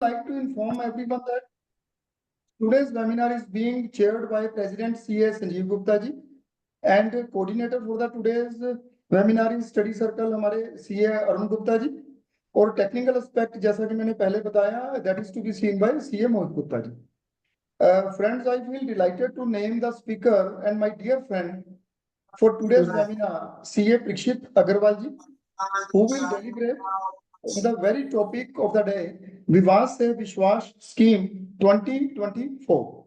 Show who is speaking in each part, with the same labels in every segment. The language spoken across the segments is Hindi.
Speaker 1: like to inform everyone that today's webinar is being chaired by President C.A. Sanjeev Gupta ji, and coordinator for the today's webinar is study circle हमारे C.A. अरुण गुप्ता जी, और टेक्निकल एस्पेक्ट जैसा कि मैंने पहले बताया that is to be seen by C.A. Mohit Gupta ji. Friends, I feel delighted to name the speaker and my dear friend for today's webinar, C.A. Parikshit Agarwal ji, who will deliberate on the very topic of the day, Vivad Se Vishwas Scheme 2024.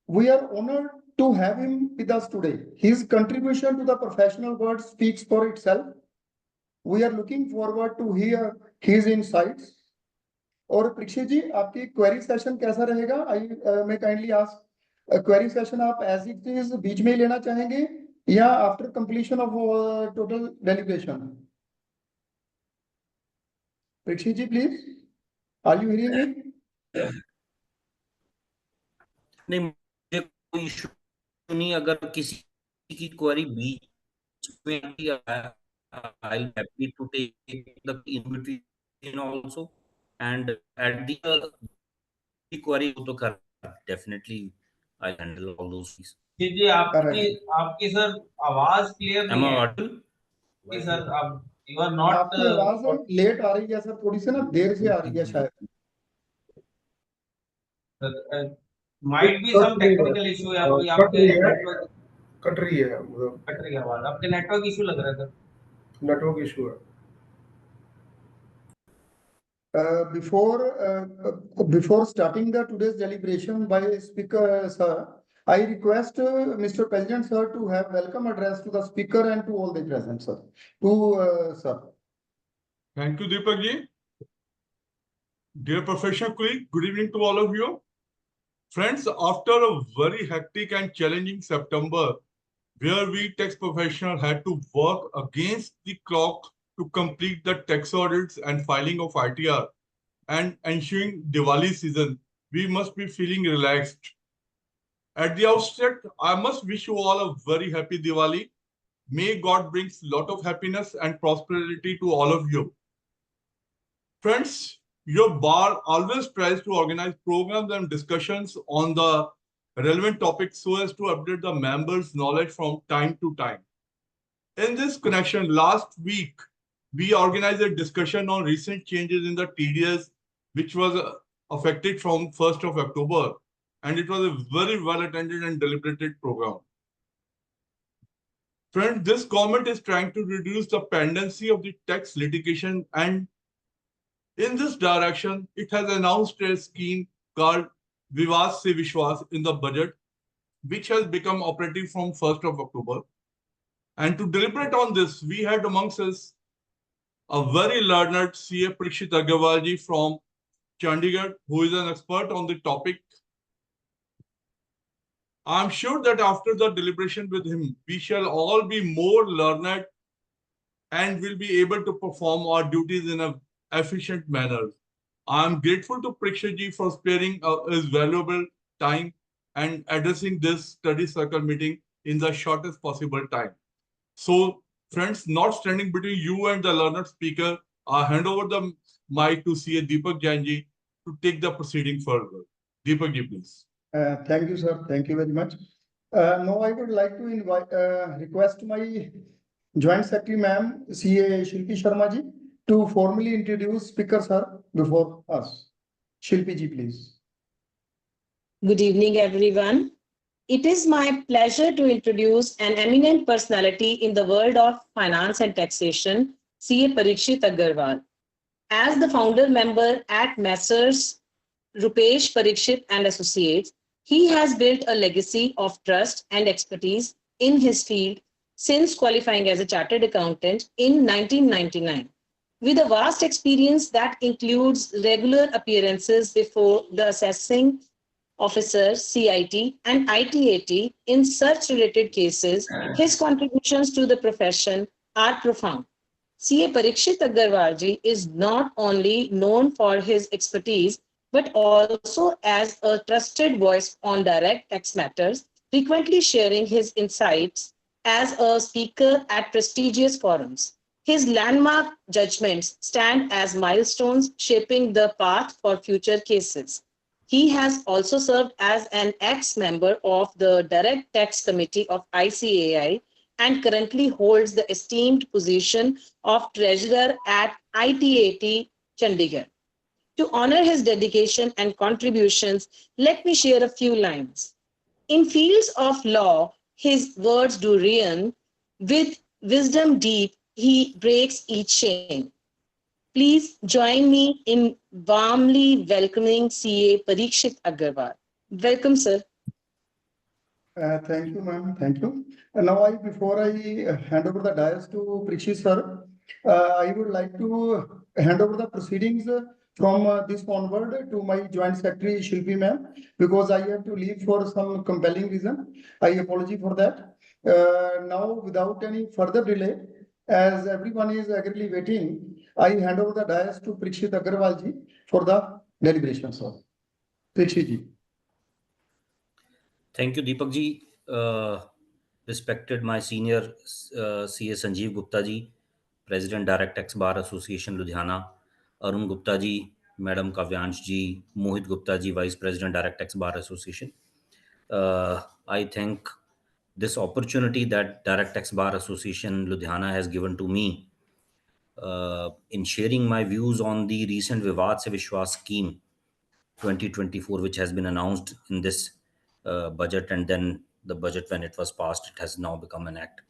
Speaker 1: We are honored to have him with us today. His contribution to the professional world speaks for itself. We are looking forward to hear his insights. और परीक्षित जी, आपकी क्वेरी सेशन कैसा रहेगा? मैं काइंडली आस्क, क्वेरी सेशन आप एज इट इज बीच में ही लेना चाहेंगे या after completion of total deliberation? Parikshit ji please, are you hearing me?
Speaker 2: नहीं, मुझे कोई इशू नहीं. अगर किसी की क्वेरी बीच में I am happy to take the in between also and at the query तो कर definitely I handle all those things.
Speaker 3: जी आपकी सर आवाज क्लियर नहीं है.
Speaker 2: है
Speaker 3: सर आप यू आर नॉट.
Speaker 1: आपकी आवाज लेट आ रही है सर, थोड़ी सी ना देर से आ रही है शायद.
Speaker 3: Might be some technical issue या कोई आपके नेटवर्क
Speaker 4: कट रही है
Speaker 3: आवाज. आपके नेटवर्क इशू लग रहा है सर.
Speaker 4: नेटवर्क इशू है.
Speaker 1: Before starting the today's deliberation by speaker sir, I request Mr. President sir to have welcome address to the speaker and to all the present sir. Sir.
Speaker 4: Thank you, Deepak ji. Dear professional colleague, good evening to all of you. Friends, after a very hectic and challenging September, where we tax professionals had to work against the clock to complete the tax audits and filing of ITR and ensuing Diwali season, we must be feeling relaxed. At the outset, I must wish you all a very happy Diwali. May God brings lot of happiness and prosperity to all of you. Friends, your bar always tries to organize programs and discussions on the relevant topics so as to update the members' knowledge from time to time. In this connection, last week, we organized a discussion on recent changes in the TDS, which was affected from 1st of October, and it was a very well-attended and deliberated program. Friends, this government is trying to reduce the pendency of the tax litigation, and in this direction, it has announced a scheme called Vivad Se Vishwas in the budget, which has become operative from 1st of October. And to deliberate on this, we had amongst us a very learned C.A. Parikshit Agarwal ji from Chandigarh, who is an expert on the topic. I'm sure that after the deliberation with him, we shall all be more learned and will be able to perform our duties in an efficient manner. I'm grateful to Parikshit ji for sparing his valuable time and addressing this study circle meeting in the shortest possible time. So, friends, not standing between you and the learned speaker, I hand over the mic to C.A. Deepak Jain ji to take the proceeding further. Deepak ji, please.
Speaker 1: Thank you, sir. Thank you very much. Now I would like to request my Joint Secretary, ma'am, C.A. Shilpi Sharma ji, to formally introduce speaker, sir, before us. Shilpi ji, please.
Speaker 5: Good evening, everyone. It is my pleasure to introduce an eminent personality in the world of finance and taxation, C.A. Parikshit Agarwal. As the founder member at Messrs. Rupesh Parikshit and Associates, he has built a legacy of trust and expertise in his field since qualifying as a chartered accountant in 1999. With a vast experience that includes regular appearances before the assessing officer, CIT, and ITAT in search-related cases, his contributions to the profession are profound. C.A. Parikshit Agarwal ji is not only known for his expertise, but also as a trusted voice on direct tax matters, frequently sharing his insights as a speaker at prestigious forums. His landmark judgments stand as milestones shaping the path for future cases. He has also served as an ex-member of the Direct Tax Committee of ICAI and currently holds the esteemed position of Treasurer at ITAT Chandigarh. To honor his dedication and contributions, let me share a few lines. In fields of law, his words do reign. With wisdom deep, he breaks each chain. Please join me in warmly welcoming CA Parikshit Agarwal. Welcome, sir.
Speaker 1: Thank you, ma'am. Thank you. And now, before I hand over the dais to Parikshit sir, I would like to hand over the proceedings from this onward to my Joint Secretary Shilpi ma'am, because I have to leave for some compelling reason. I apologize for that. Now, without any further delay, as everyone is eagerly waiting, I hand over the dais to Parikshit Agarwal ji for the deliberations. Parikshit ji.
Speaker 2: Thank you, Deepak ji. Respected my senior CA Sanjeev Gupta ji, President Direct Tax Bar Association Ludhiana, Arun Gupta ji, Madam Kavyansh ji, Mohit Gupta ji, Vice President Direct Tax Bar Association. I thank this opportunity that Direct Tax Bar Association Ludhiana has given to me in sharing my views on the recent Vivad Se Vishwas scheme 2024, which has been announced in this budget, and then the budget, when it was passed, it has now become an act.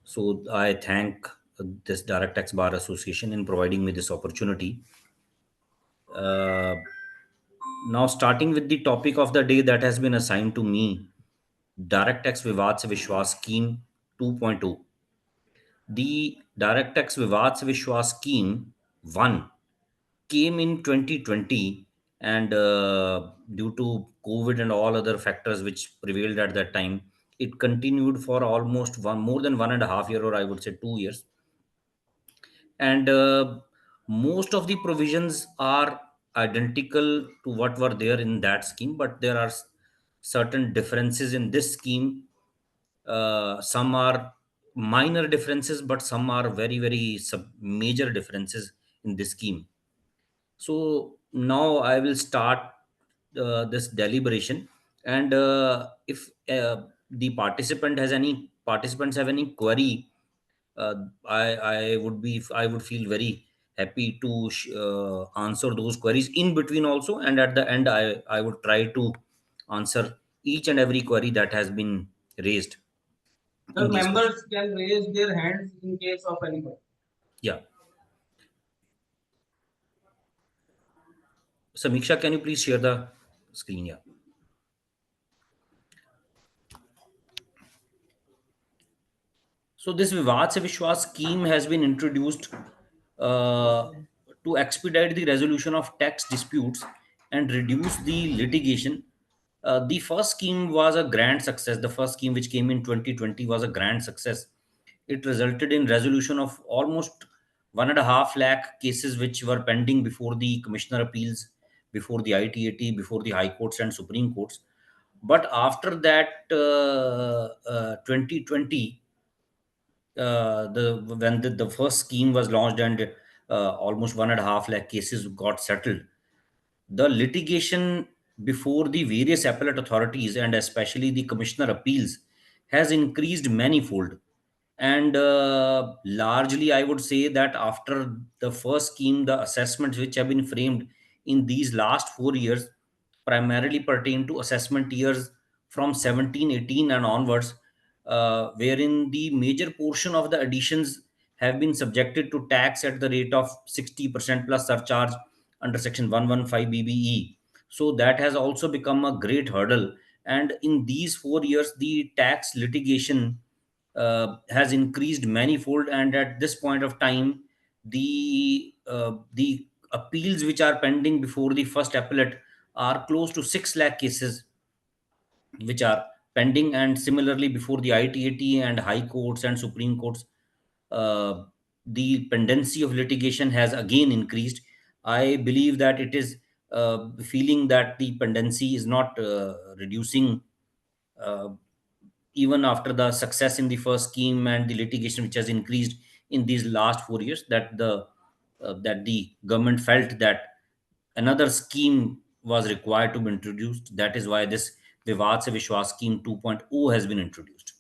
Speaker 2: So I thank this Direct Tax Bar Association in providing me this opportunity. Now, starting with the topic of the day that has been assigned to me, Direct Tax Vivad Se Vishwas Scheme 2.0. The Direct Tax Vivad Se Vishwas Scheme 1 came in 2020, and due to COVID and all other factors which prevailed at that time, it continued for almost more than 1.5 years, or I would say 2 years. And most of the provisions are identical to what were there in that scheme, but there are certain differences in this scheme. Some are minor differences, but some are very, very major differences in this scheme. So now I will start this deliberation, and if the participants have any query, I would feel very happy to answer those queries in between also, and at the end I would try to answer each and every query that has been raised.
Speaker 3: The members can raise their hands in case of any question.
Speaker 2: Yeah. Samiksha, can you please share the screen? Yeah. So this Vivad Se Vishwas scheme has been introduced to expedite the resolution of tax disputes and reduce the litigation. The first scheme was a grand success. The first scheme, which came in 2020, was a grand success. It resulted in resolution of almost 1.5 lakh cases which were pending before the Commissioner Appeals, before the ITAT, before the High Courts and Supreme Courts. But after that, 2020, the first scheme was launched, and almost 1.5 lakh cases got settled, the litigation before the various appellate authorities and especially the Commissioner Appeals has increased manifold. And largely, I would say that after the first scheme, the assessments which have been framed in these last 4 years primarily pertain to assessment years from 17-18 and onwards, wherein the major portion of the additions have been subjected to tax at the rate of 60% plus surcharge under section 115 BBE. So that has also become a great hurdle. And in these 4 years, the tax litigation has increased manifold. And at this point of time, the appeals which are pending before the first appellate are close to 6 lakh cases which are pending, and similarly before the ITAT and High Courts and Supreme Courts, the pendency of litigation has again increased. I believe that it is feeling that the pendency is not reducing uh, even after the success in the first scheme and the litigation which has increased in these last 4 years, that the government felt that another scheme was required to be introduced. That is why this Vivad Se Vishwas scheme 2.0 has been introduced.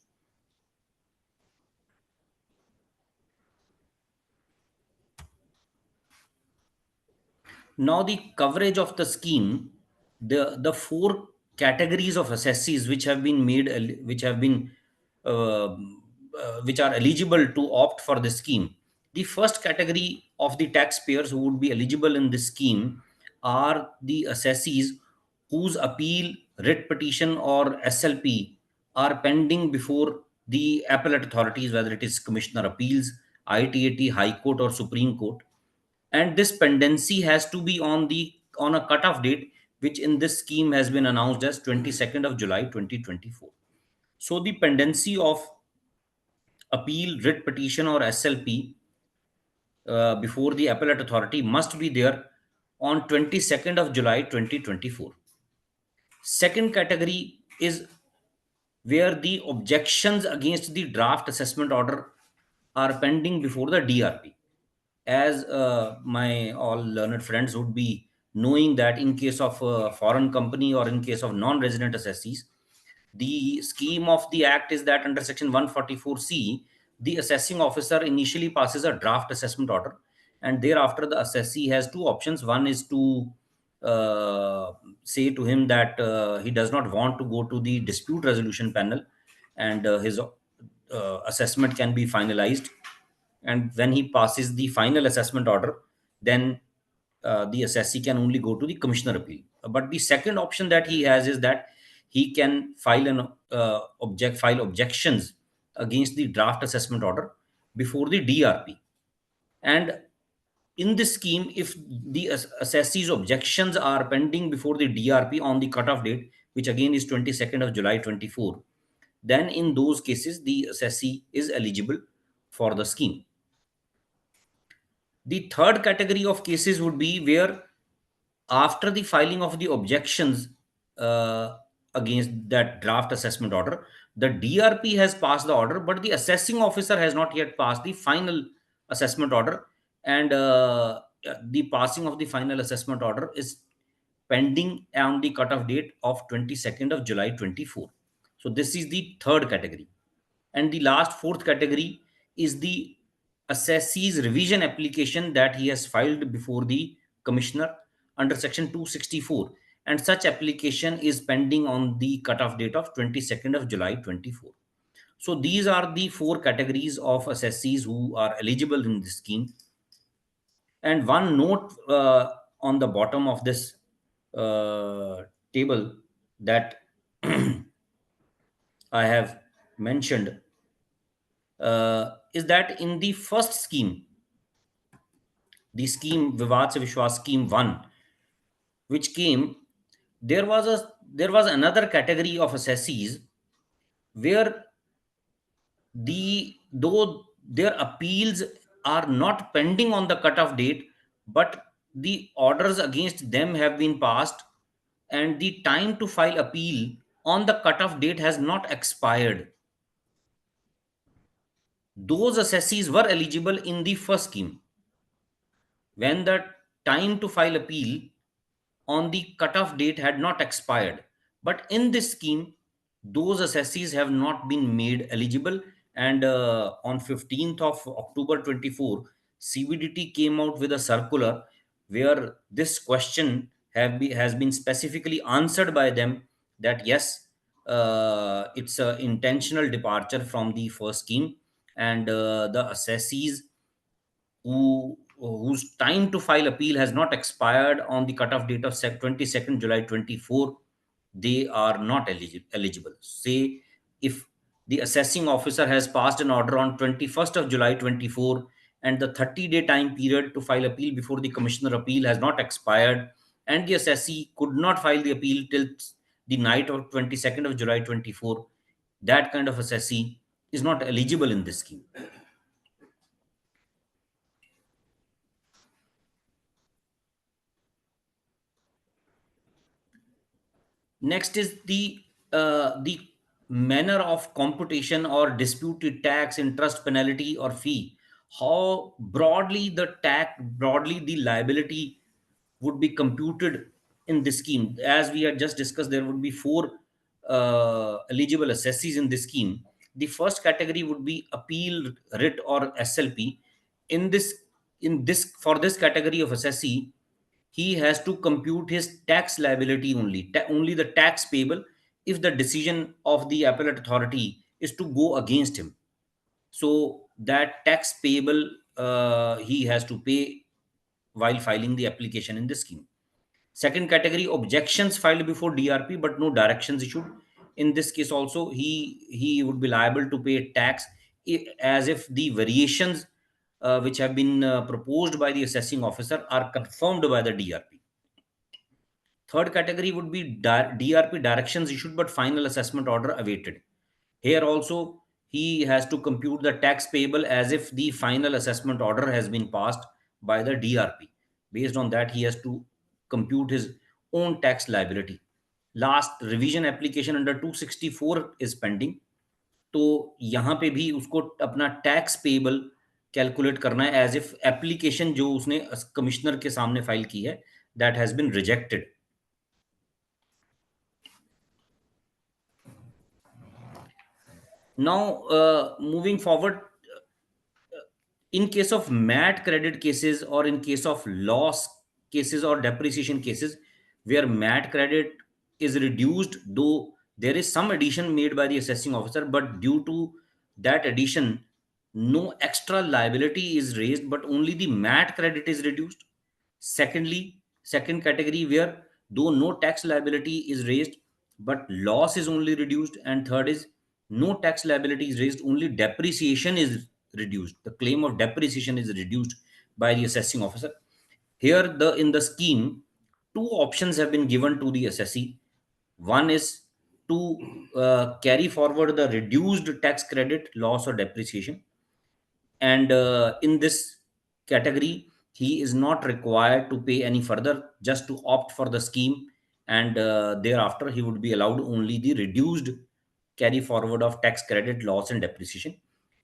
Speaker 2: Now the coverage of the scheme, the four categories of assessees which have been made, which are eligible to opt for the scheme. The first category of the taxpayers who would be eligible in this scheme are the assessees whose appeal, writ petition, or SLP are pending before the appellate authorities, whether it is Commissioner Appeals, ITAT, High Court, or Supreme Court. And this pendency has to be on a cutoff date, which in this scheme has been announced as 22nd of July 2024. So the pendency of appeal, writ petition, or SLP before the appellate authority must be there on 22nd of July 2024. Second category is where the objections against the draft assessment order are pending before the DRP. As my all learned friends would be knowing, that in case of a foreign company or in case of non-resident assessees, the scheme of the act is that under section 144C, the assessing officer initially passes a draft assessment order, and thereafter the assessee has two options. One is to say to him that he does not want to go to the dispute resolution panel, and his assessment can be finalized. And when he passes the final assessment order, then the assessee can only go to the commissioner appeal. But the second option that he has is that he can file objections against the draft assessment order before the DRP. And in this scheme, if the assessee's objections are pending before the DRP on the cutoff date, which again is 22nd of July 24, then in those cases the assessee is eligible for the scheme. The third category of cases would be where, after the filing of the objections against that draft assessment order, the DRP has passed the order, but the assessing officer has not yet passed the final assessment order, and the passing of the final assessment order is pending on the cutoff date of 22nd of July 24. So this is the third category. And the last, fourth category is the assessee's revision application that he has filed before the commissioner under section 264, and such application is pending on the cutoff date of 22nd of July 24. So these are the four categories of assessees who are eligible in this scheme. And one note on the bottom of this table that I have mentioned is that in the first scheme, the scheme Vivad Se Vishwas scheme 1, which came, there was another category of assessees where though their appeals are not pending on the cutoff date, but the orders against them have been passed, and the time to file appeal on the cutoff date has not expired. Those assessees were eligible in the first scheme when the time to file appeal on the cutoff date had not expired. But in this scheme, those assessees have not been made eligible. And on 15th of October 24, CBDT came out with a circular where this question has been specifically answered by them, that yes, it's an intentional departure from the first scheme, and the assessees whose time to file appeal has not expired on the cutoff date of 22nd July 24, they are not eligible. Say, if the assessing officer has passed an order on 21st of July 24, and the 30-day time period to file appeal before the commissioner appeal has not expired, and the assessee could not file the appeal till the night of 22nd of July 24, that kind of assessee is not eligible in this scheme. Next is the manner of computation or disputed tax, interest, penalty, or fee how broadly the liability would be computed in this scheme. As we had just discussed, there would be four eligible assessees in this scheme. The first category would be appeal writ or SLP. In this for this category of assessee, he has to compute his tax liability only, only the tax payable if the decision of the appellate authority is to go against him. So that tax payable he has to pay while filing the application in this scheme. Second category, objections filed before DRP but no directions issued. In this case also, he would be liable to pay tax as if the variations which have been proposed by the assessing officer are confirmed by the DRP. Third category would be DRP directions issued but final assessment order awaited. Here also, he has to compute the tax payable as if the final assessment order has been passed by the DRP. Based on that, he has to compute his own tax liability. Last, revision application under 264 is pending. तो यहाँ पे भी उसको अपना टैक्स पेबल कैलकुलेट करना है एज इफ एप्लीकेशन जो उसने कमिश्नर के सामने फाइल की है that has been rejected. Now, moving forward, in case of MAT credit cases or in case of loss cases or depreciation cases, where MAT credit is reduced, though there is some addition made by the assessing officer, but due to that addition, no extra liability is raised, but only the MAT credit is reduced. Secondly, second category where though no tax liability is raised, but loss is only reduced. And third is no tax liability is raised, only depreciation is reduced. The claim of depreciation is reduced by the assessing officer. Here, in the scheme, two options have been given to the assessee. One is to carry forward the reduced tax credit, loss or depreciation. And in this category, he is not required to pay any further, just to opt for the scheme. And thereafter, he would be allowed only the reduced carry forward of tax credit, loss and depreciation.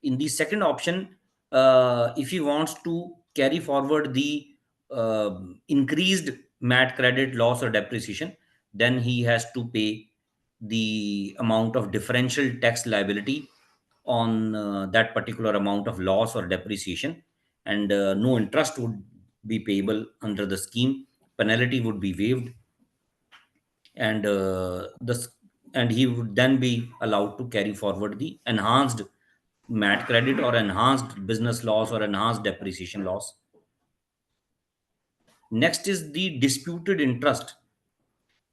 Speaker 2: In the second option, if he wants to carry forward the increased MAT credit, loss or depreciation, then he has to pay the amount of differential tax liability on that particular amount of loss or depreciation, and no interest would be payable under the scheme. Penalty would be waived, and and he would then be allowed to carry forward the enhanced MAT credit or enhanced business loss or enhanced depreciation loss. Next is the disputed interest.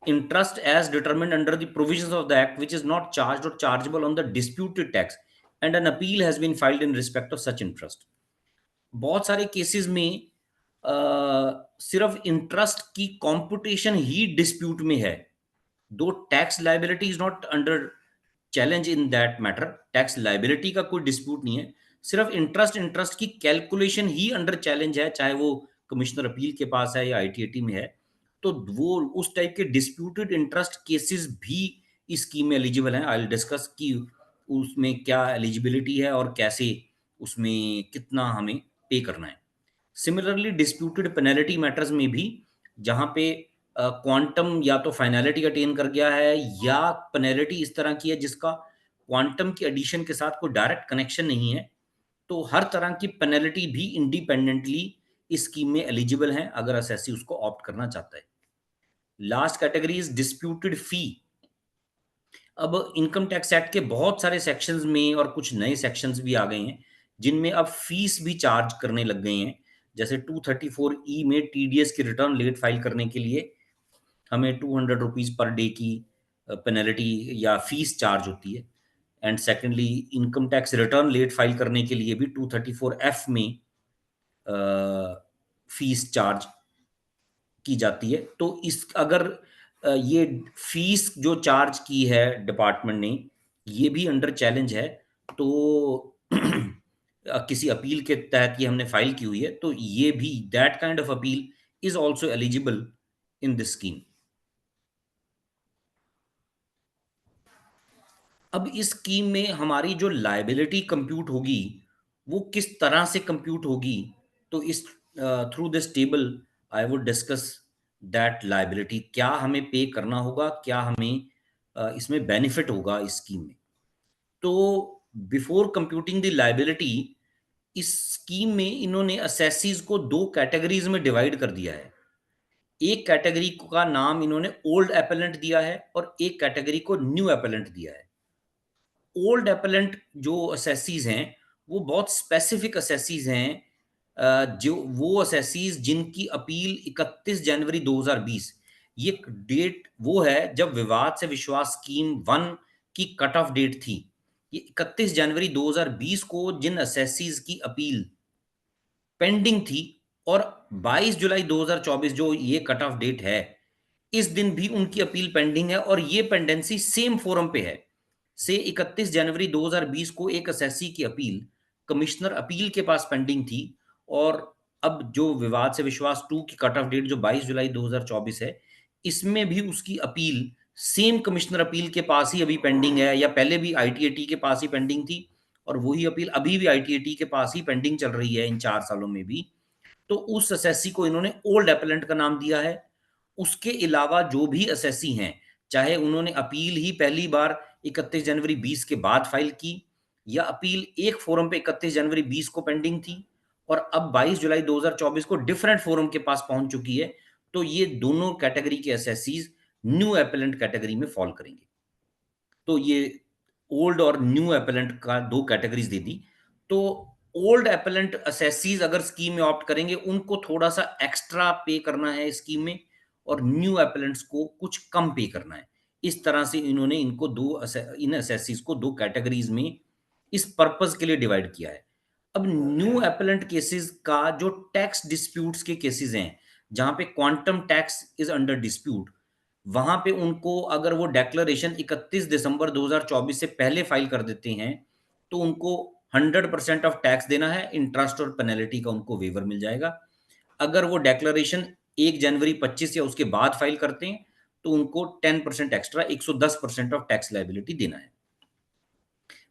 Speaker 2: Interest as determined under the provisions of the act, which is not charged or chargeable on the disputed tax, and an appeal has been filed in respect of such interest. बहुत सारे केसेस में सिर्फ इंटरेस्ट की कॉम्पुटेशन ही डिस्प्यूट में है, दो tax liability is not under challenge in that matter. Tax liability का कोई डिस्प्यूट नहीं है, सिर्फ इंटरेस्ट की कैलकुलेशन ही अंडर चैलेंज है, चाहे वो कमिश्नर अपील के पास है या आईटीएटी में है. तो वो उस टाइप के डिस्प्यूटेड इंटरेस्ट केसेस भी इस स्कीम में एलिजिबल हैं. आई विल डिस्कस कि उसमें क्या एलिजिबिलिटी है और कैसे उसमें कितना हमें पे करना है. सिमिलरली डिस्प्यूटेड पेनल्टी मैटर्स में भी, जहां पे क्वांटम या तो फाइनलिटी अटेन कर गया है या पेनल्टी इस तरह की है जिसका क्वांटम की एडिशन के साथ कोई डायरेक्ट कनेक्शन नहीं है, तो हर तरह की पेनल्टी भी इंडिपेंडेंटली इस स्कीम में एलिजिबल है अगर असेसी उसको ऑप्ट करना चाहता है. लास्ट कैटेगरी इज डिस्प्यूटेड फी. अब इनकम टैक्स एक्ट के बहुत सारे सेक्शंस में और कुछ नए सेक्शंस भी आ गए हैं जिनमें अब फीस भी चार्ज करने लग गए हैं. जैसे 234E में टीडीएस की रिटर्न लेट फाइल करने के लिए हमें 200 रुपीज पर डे की पेनल्टी या फीस चार्ज होती है. And secondly, income tax return late file करने के लिए भी 234F में फीस चार्ज की जाती है. तो इस अगर ये फीस जो चार्ज की है डिपार्टमेंट ने, ये भी अंडर चैलेंज है, तो किसी अपील के तहत ये हमने फाइल की हुई है, तो ये भी that kind of appeal is also eligible in this scheme. अब इस स्कीम में हमारी जो लायबिलिटी कंप्यूट होगी वो किस तरह से कंप्यूट होगी, तो इस through this table I would discuss that liability, क्या हमें पे करना होगा, क्या हमें इसमें बेनिफिट होगा इस स्कीम में। तो बिफोर कंप्यूटिंग द लायबिलिटी, इस स्कीम में इन्होंने असेसीज को 2 कैटेगरीज में डिवाइड कर दिया है। एक कैटेगरी का नाम इन्होंने ओल्ड एपेलेंट दिया है और एक कैटेगरी को न्यू एपेलेंट दिया है। ओल्ड एपेलेंट जो असेसीज हैं वो बहुत स्पेसिफिक असेसीज हैं, जो वो असेसीज जिनकी अपील 31 जनवरी 2020, ये डेट वो है जब विवाद से विश्वास स्कीम 1 की कट ऑफ डेट थी। ये 31 जनवरी 2020 को जिन असेसीज की अपील पेंडिंग थी और 22 जुलाई 2024 जो ये कट ऑफ डेट है, इस दिन भी उनकी अपील पेंडिंग है और ये पेंडेंसी सेम फोरम पे है। से 31 जनवरी 2020 को एक असेसी की अपील कमिश्नर अपील के पास पेंडिंग थी और अब जो विवाद से विश्वास 2 की कट ऑफ डेट जो 22 जुलाई 2024 है, इसमें भी उसकी अपील सेम कमिश्नर अपील के पास ही अभी पेंडिंग है, या पहले भी आईटीएटी के पास ही पेंडिंग थी और वही अपील अभी भी आईटीएटी के पास ही पेंडिंग चल रही है इन 4 सालों में भी। तो उस असेसी को इन्होंने ओल्ड एपेलेंट का नाम दिया है। उसके अलावा जो भी असेसी हैं, चाहे उन्होंने अपील ही पहली बार 31 जनवरी 20 के बाद फाइल की, या अपील एक फोरम पे 31 जनवरी 20 को पेंडिंग थी और अब 22 जुलाई 2024 को डिफरेंट फोरम के पास पहुंच चुकी है, तो ये दोनों कैटेगरी के असेसीज न्यू एपेलेंट कैटेगरी में फॉल करेंगे। तो ये ओल्ड और न्यू एपेलेंट का 2 कैटेगरीज दे दी। तो ओल्ड एपेलेंट असेसीज अगर स्कीम में ऑप्ट करेंगे, उनको थोड़ा सा एक्स्ट्रा पे करना है स्कीम में, और न्यू एपेलेंट्स को कुछ कम पे करना है। इस तरह से इन्होंने इनको इन असेसीज को 2 कैटेगरीज में इस पर्पस के लिए डिवाइड किया है। अब न्यू एपेलेंट केसेस का जो टैक्स डिस्प्यूट्स के केसेस हैं, जहां पे quantum tax is under dispute, वहां पे उनको अगर वो डेक्लरेशन 31 दिसंबर 2024 से पहले फाइल कर देते हैं, तो उनको 100% ऑफ टैक्स देना है, इंटरेस्ट और पेनल्टी का उनको वेवर मिल जाएगा। अगर वो डेक्लरेशन 1 जनवरी 25 या उसके बाद फाइल करते हैं, तो उनको 10% एक्स्ट्रा 110% ऑफ टैक्स लायबिलिटी देना है।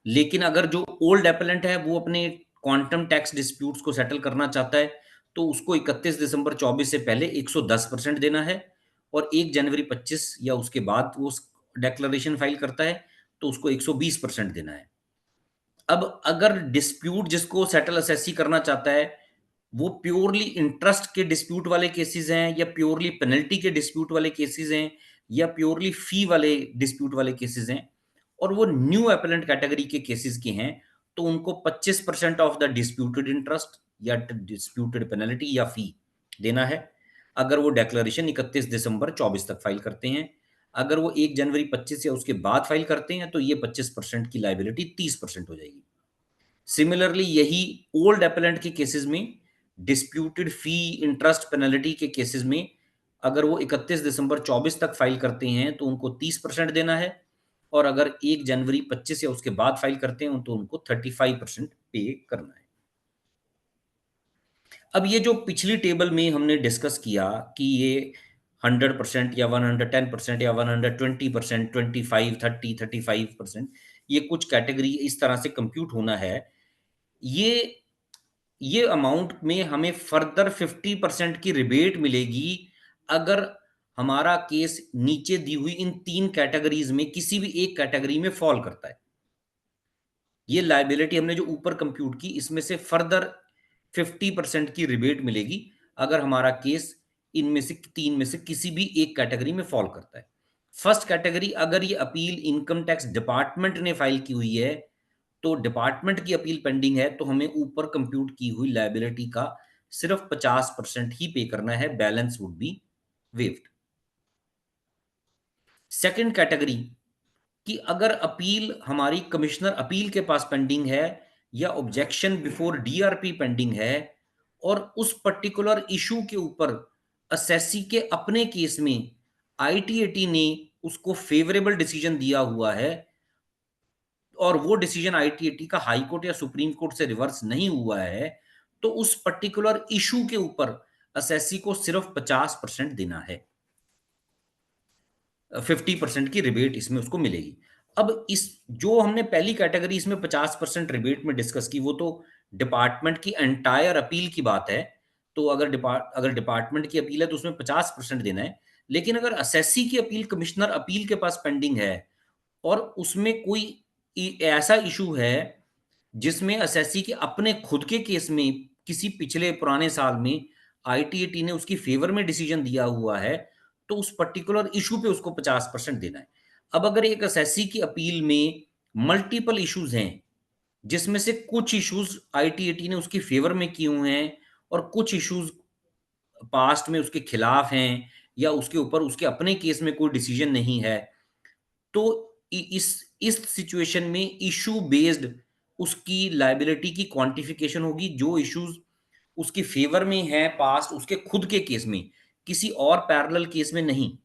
Speaker 2: लेकिन अगर जो ओल्ड एपेलेंट है वो अपने क्वांटम टैक्स डिस्प्यूट्स को सेटल करना चाहता है, तो उसको 31 दिसंबर 24 से पहले 110% देना है, और 1 जनवरी 25 या उसके बाद वो डेक्लरेशन फाइल करता है तो उसको 120% देना है। अब अगर डिस्प्यूट जिसको सेटल असेसी करना चाहता है वो प्योरली इंटरेस्ट के डिस्प्यूट वाले केसेस हैं, या प्योरली पेनल्टी के डिस्प्यूट वाले केसेस हैं, या प्योरली फी वाले डिस्प्यूट वाले केसेस हैं, और वो न्यू एपेलेंट कैटेगरी के केसेस के हैं, तो उनको 25% ऑफ द डिस्प्यूटेड इंटरेस्ट या डिस्प्यूटेड पेनल्टी या फी देना है, अगर वो डेक्लरेशन 31 दिसंबर 24 तक फाइल करते हैं। अगर वो 1 जनवरी 25 या उसके बाद फाइल करते हैं, तो ये 25% की लायबिलिटी 30% हो जाएगी। सिमिलरली यही ओल्ड एपेलेंट के केसेस में, डिस्प्यूटेड फी इंटरेस्ट पेनल्टी के केसेस में, अगर वो 31 दिसंबर 24 तक फाइल करते हैं तो उनको 30% देना है, और अगर 1 जनवरी 25 या उसके बाद फाइल करते हैं तो उनको 35% पे करना है। अब ये जो पिछली टेबल में हमने डिस्कस किया कि ये 100% या 110% या 120%, 25, 30, 35%, ये कुछ कैटेगरी इस तरह से कंप्यूट होना है, ये अमाउंट में हमें फर्दर 50% की रिबेट मिलेगी अगर हमारा केस नीचे दी हुई इन 3 कैटेगरीज में किसी भी एक कैटेगरी में फॉल करता है। ये लायबिलिटी हमने जो ऊपर कंप्यूट की, इसमें से फर्दर 50% की रिबेट मिलेगी अगर हमारा केस इनमें से 3 में से किसी भी एक कैटेगरी में फॉल करता है। फर्स्ट कैटेगरी, अगर ये अपील इनकम टैक्स डिपार्टमेंट ने फाइल की हुई है, तो डिपार्टमेंट की अपील पेंडिंग है, तो हमें ऊपर कंप्यूट की हुई लायबिलिटी का सिर्फ 50% ही पे करना है, balance would be waived. Second category कि अगर अपील हमारी कमिश्नर अपील के पास पेंडिंग है या ऑब्जेक्शन बिफोर डीआरपी पेंडिंग है, और उस पर्टिकुलर इशू के ऊपर असेसी के अपने केस में आईटीएटी ने उसको फेवरेबल डिसीजन दिया हुआ है, और वो डिसीजन आईटीएटी का हाई कोर्ट या सुप्रीम कोर्ट से रिवर्स नहीं हुआ है, तो उस पर्टिकुलर इशू के ऊपर असेसी को सिर्फ 50% देना है। 50% की रिबेट इसमें उसको मिलेगी। अब इस जो हमने पहली कैटेगरी इसमें 50% रिबेट में डिस्कस की, वो तो डिपार्टमेंट की एंटायर अपील की बात है तो अगर डिपार्टमेंट की अपील है तो उसमें 50% देना है। लेकिन अगर असेसी की अपील कमिश्नर अपील के पास पेंडिंग है और उसमें कोई ऐसा इशू है जिसमें असेसी के अपने खुद के केस में किसी पिछले पुराने साल में आईटीएटी ने उसकी फेवर में डिसीजन दिया हुआ है, तो उस पर्टिकुलर इशू पे उसको 50% देना है। अब अगर एक असेसी की अपील में मल्टीपल इश्यूज हैं जिसमें से कुछ इश्यूज आईटीएटी ने उसकी फेवर में किए हुए हैं और कुछ इश्यूज पास्ट में उसके खिलाफ हैं या उसके ऊपर उसके अपने केस में कोई डिसीजन नहीं है, तो इस सिचुएशन में इशू बेस्ड उसकी लायबिलिटी की क्वांटिफिकेशन होगी। जो इश्यूज उसकी फेवर में है पास्ट उसके खुद के केस में, किसी और पैरेलल केस में नहीं,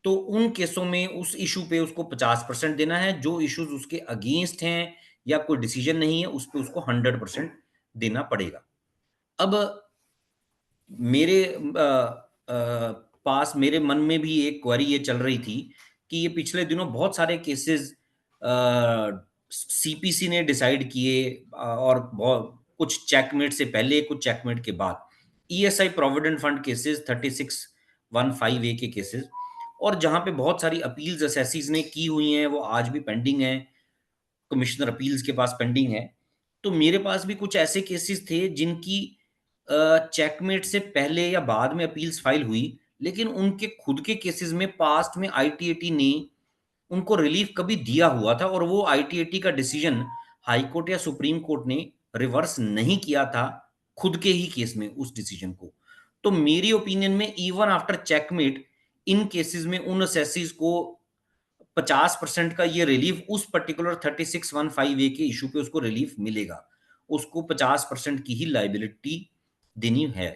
Speaker 2: तो उन केसों में उस इशू पे उसको 50% देना है। जो इश्यूज उसके अगेंस्ट हैं या कोई डिसीजन नहीं है उस पे उसको 100% देना पड़ेगा। अब मेरे पास मेरे मन में भी एक क्वेरी ये चल रही थी कि ये पिछले दिनों बहुत सारे केसेस सीपीसी ने डिसाइड किए और बहुत कुछ चेकमेट से पहले कुछ चेकमेट के बाद ESI provident fund cases 3615A के केसेस, और जहां पे बहुत सारी अपील्स असेसीज ने की हुई हैं वो आज भी पेंडिंग है, कमिश्नर अपील्स के पास पेंडिंग है। तो मेरे पास भी कुछ ऐसे केसेस थे जिनकी चेकमेट से पहले या बाद में अपील्स फाइल हुई, लेकिन उनके खुद के केसेस में पास्ट में आईटीएटी ने उनको रिलीफ कभी दिया हुआ था और वो आईटीएटी का डिसीजन हाई कोर्ट या सुप्रीम कोर्ट ने रिवर्स नहीं किया था खुद के ही केस में उस डिसीजन को। तो मेरी ओपिनियन में इवन आफ्टर चेकमेट इन केसेस में उन असेसीज को 50% का ये रिलीफ उस पर्टिकुलर 3615A के इशू पे उसको रिलीफ मिलेगा, उसको 50% की ही लाइबिलिटी देनी है।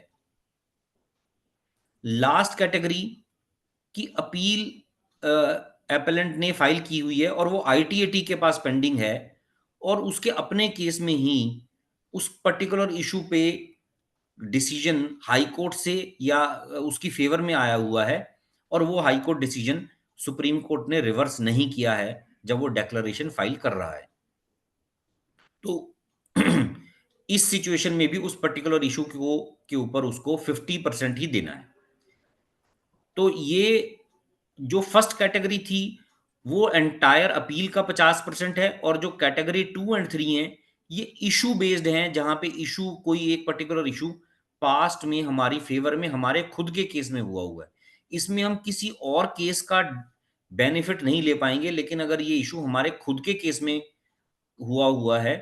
Speaker 2: लास्ट कैटेगरी की अपील एपेलेंट ने फाइल की हुई है और वो आईटीएटी के पास पेंडिंग है और उसके अपने केस में ही उस पर्टिकुलर इशू पे डिसीजन हाई कोर्ट से या उसकी फेवर में आया हुआ है और वो high court decision supreme court ने रिवर्स नहीं किया है जब वो डेक्लरेशन फाइल कर रहा है। तो इस सिचुएशन में भी उस पर्टिकुलर इशू को के ऊपर उसको 50% ही देना है। तो ये जो फर्स्ट कैटेगरी थी वो एंटायर अपील का 50% है और जो कैटेगरी 2 एंड 3 है ये इशू बेस्ड हैं, जहां पे इशू कोई एक पर्टिकुलर इशू पास्ट में हमारी फेवर में हमारे खुद के केस में हुआ है। इसमें हम किसी और केस का बेनिफिट नहीं ले पाएंगे, लेकिन अगर ये इशू हमारे खुद के केस में हुआ है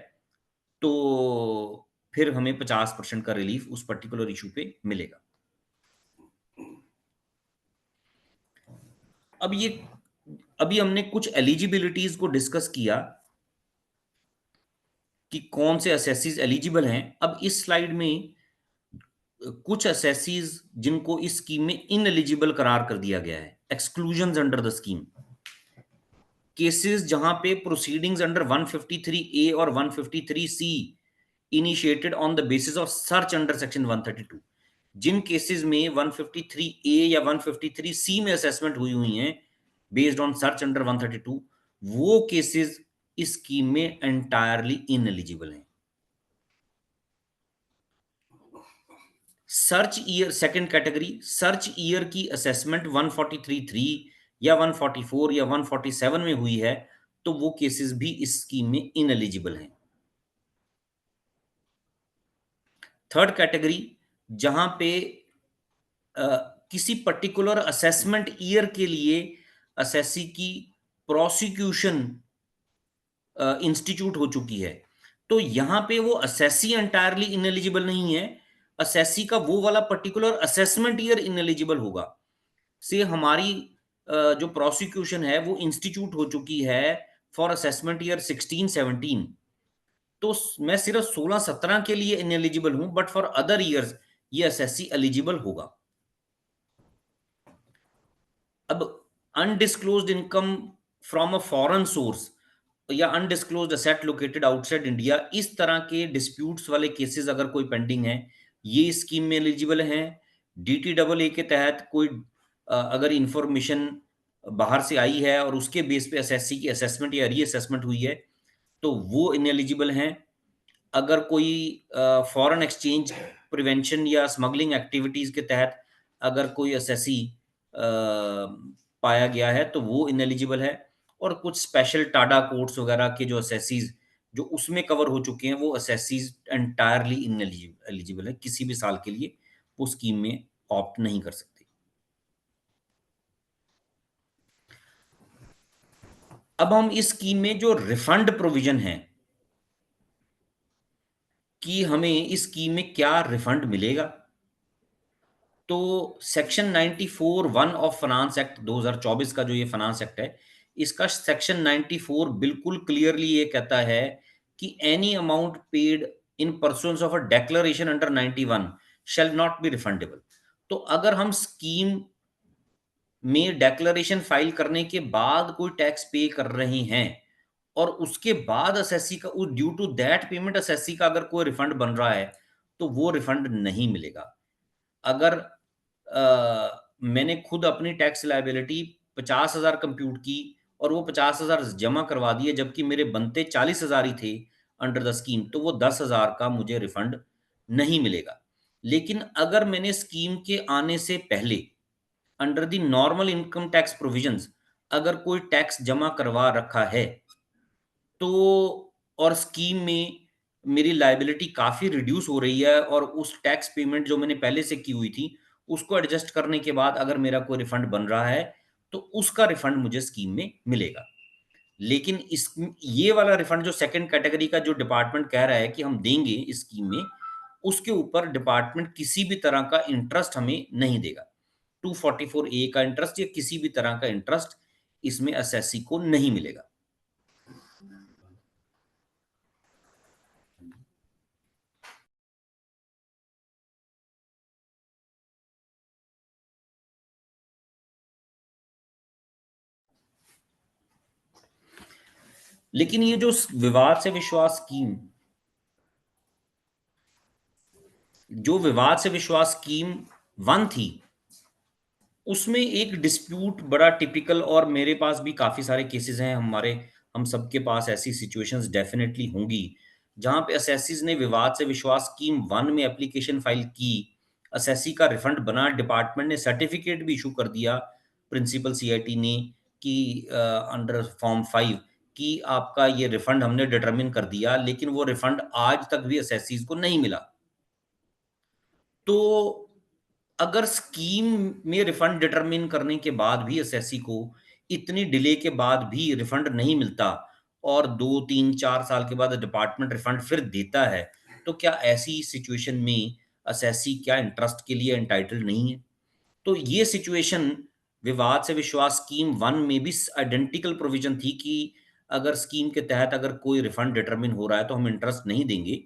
Speaker 2: तो फिर हमें 50% का रिलीफ उस पर्टिकुलर इशू पे मिलेगा। अभी हमने कुछ एलिजिबिलिटीज को डिस्कस किया कि कौन से असेसीज एलिजिबल हैं। अब इस स्लाइड में कुछ असेसीज जिनको इस स्कीम में इनएलिजिबल करार कर दिया गया है, exclusions under the scheme, cases जहां पे प्रोसीडिंग्स अंडर 153A और 153C initiated on the basis of search under section 132। जिन केसेस में 153A या 153C में असेसमेंट हुई हैं बेस्ड ऑन सर्च अंडर 132, वो केसेस इस स्कीम में एंटायरली इनएलिजिबल हैं। Search year second category, search year की असेसमेंट 143(3) या 144 या 147 में हुई है तो वो केसेस भी इस स्कीम में इनएलिजिबल हैं। थर्ड कैटेगरी, जहां पे किसी पर्टिकुलर असेसमेंट ईयर के लिए असेसी की प्रोसिक्यूशन इंस्टीट्यूट हो चुकी है, तो यहां पे वो असेसी एंटायरली इनएलिजिबल नहीं है, असेसी का वो वाला पर्टिकुलर असेसमेंट ईयर इनएलिजिबल होगा। से हमारी जो प्रोसिक्यूशन है वो इंस्टीट्यूट हो चुकी है फॉर असेसमेंट ईयर 16-17, तो मैं सिर्फ 16-17 के लिए इनएलिजिबल हूं, बट फॉर अदर ईयर्स ये असेसी एलिजिबल होगा। अब undisclosed income from a foreign source या undisclosed asset located outside India, इस तरह के डिस्प्यूट्स वाले केसेस अगर कोई पेंडिंग है ये स्कीम में एलिजिबल हैं। DTAA के तहत कोई अगर इंफॉर्मेशन बाहर से आई है और उसके बेस पे असेसी की असेसमेंट या रीअसेसमेंट हुई है तो वो इनएलिजिबल हैं। अगर कोई फॉरेन एक्सचेंज प्रिवेंशन या स्मगलिंग एक्टिविटीज के तहत अगर कोई असेसी पाया गया है तो वो इनएलिजिबल है, और कुछ स्पेशल टाडा कोर्ट्स वगैरह के जो असेसीज जो उसमें कवर हो चुके हैं वो असेसीज एंटायरली इनएलिजिबल है, किसी भी साल के लिए वो स्कीम में ऑप्ट नहीं कर सकते। अब हम इस स्कीम में जो रिफंड प्रोविजन है कि हमें इस स्कीम में क्या रिफंड मिलेगा, तो सेक्शन 94(1) ऑफ फाइनेंस एक्ट 2024 का जो ये फाइनेंस एक्ट है, इसका सेक्शन 94 बिल्कुल क्लियरली ये कहता है कि any amount paid in pursuance of a declaration under 91 shall not be refundable. तो अगर हम स्कीम में डेक्लेरेशन फाइल करने के बाद कोई टैक्स पे कर रहे हैं और उसके बाद असेसी का due to that payment assessee का अगर कोई रिफंड बन रहा है तो वो रिफंड नहीं मिलेगा। अगर मैंने खुद अपनी टैक्स लायबिलिटी 50,000 कंप्यूट की और वो 50,000 जमा करवा दिए जबकि मेरे बनते 40,000 ही थे अंडर द स्कीम, तो वो 10,000 का मुझे रिफंड नहीं मिलेगा। लेकिन अगर मैंने स्कीम के आने से पहले under the normal income tax provisions अगर कोई टैक्स जमा करवा रखा है तो और स्कीम में मेरी लायबिलिटी काफ़ी रिड्यूस हो रही है और उस टैक्स पेमेंट जो मैंने पहले से की हुई थी उसको एडजस्ट करने के बाद अगर मेरा कोई रिफंड बन रहा है तो उसका रिफंड मुझे स्कीम में मिलेगा। लेकिन इस ये वाला रिफंड जो सेकंड कैटेगरी का जो डिपार्टमेंट कह रहा है कि हम देंगे इस स्कीम में, उसके ऊपर डिपार्टमेंट किसी भी तरह का इंटरेस्ट हमें नहीं देगा। 244A का इंटरेस्ट या किसी भी तरह का इंटरेस्ट इसमें असेसी को नहीं मिलेगा। लेकिन ये जो विवाद से विश्वास स्कीम स्कीम 1 थी, उसमें एक डिस्प्यूट बड़ा टिपिकल, और मेरे पास भी काफी सारे केसेस हैं, हम सबके पास ऐसी सिचुएशंस डेफिनेटली होंगी जहां पे असेसीज ने विवाद से विश्वास स्कीम 1 में एप्लीकेशन फाइल की, असेसी का रिफंड बना, डिपार्टमेंट ने सर्टिफिकेट भी इशू कर दिया प्रिंसिपल सीआईटी ने कि अंडर फॉर्म 5 कि आपका ये रिफंड हमने डिटरमिन कर दिया, लेकिन वो रिफंड आज तक भी असेसीज को नहीं मिला। तो अगर स्कीम में रिफंड डिटरमिन करने के बाद भी असेसी को इतनी डिले के बाद भी रिफंड नहीं मिलता और 2, 3, 4 साल के बाद डिपार्टमेंट रिफंड फिर देता है, तो क्या ऐसी सिचुएशन में असेसी क्या इंटरेस्ट के लिए एंटाइटल्ड नहीं है? तो ये सिचुएशन विवाद से विश्वास स्कीम 1 में भी आइडेंटिकल प्रोविजन थी कि अगर स्कीम के तहत अगर कोई रिफंड डिटरमिन हो रहा है तो हम इंटरेस्ट नहीं देंगे।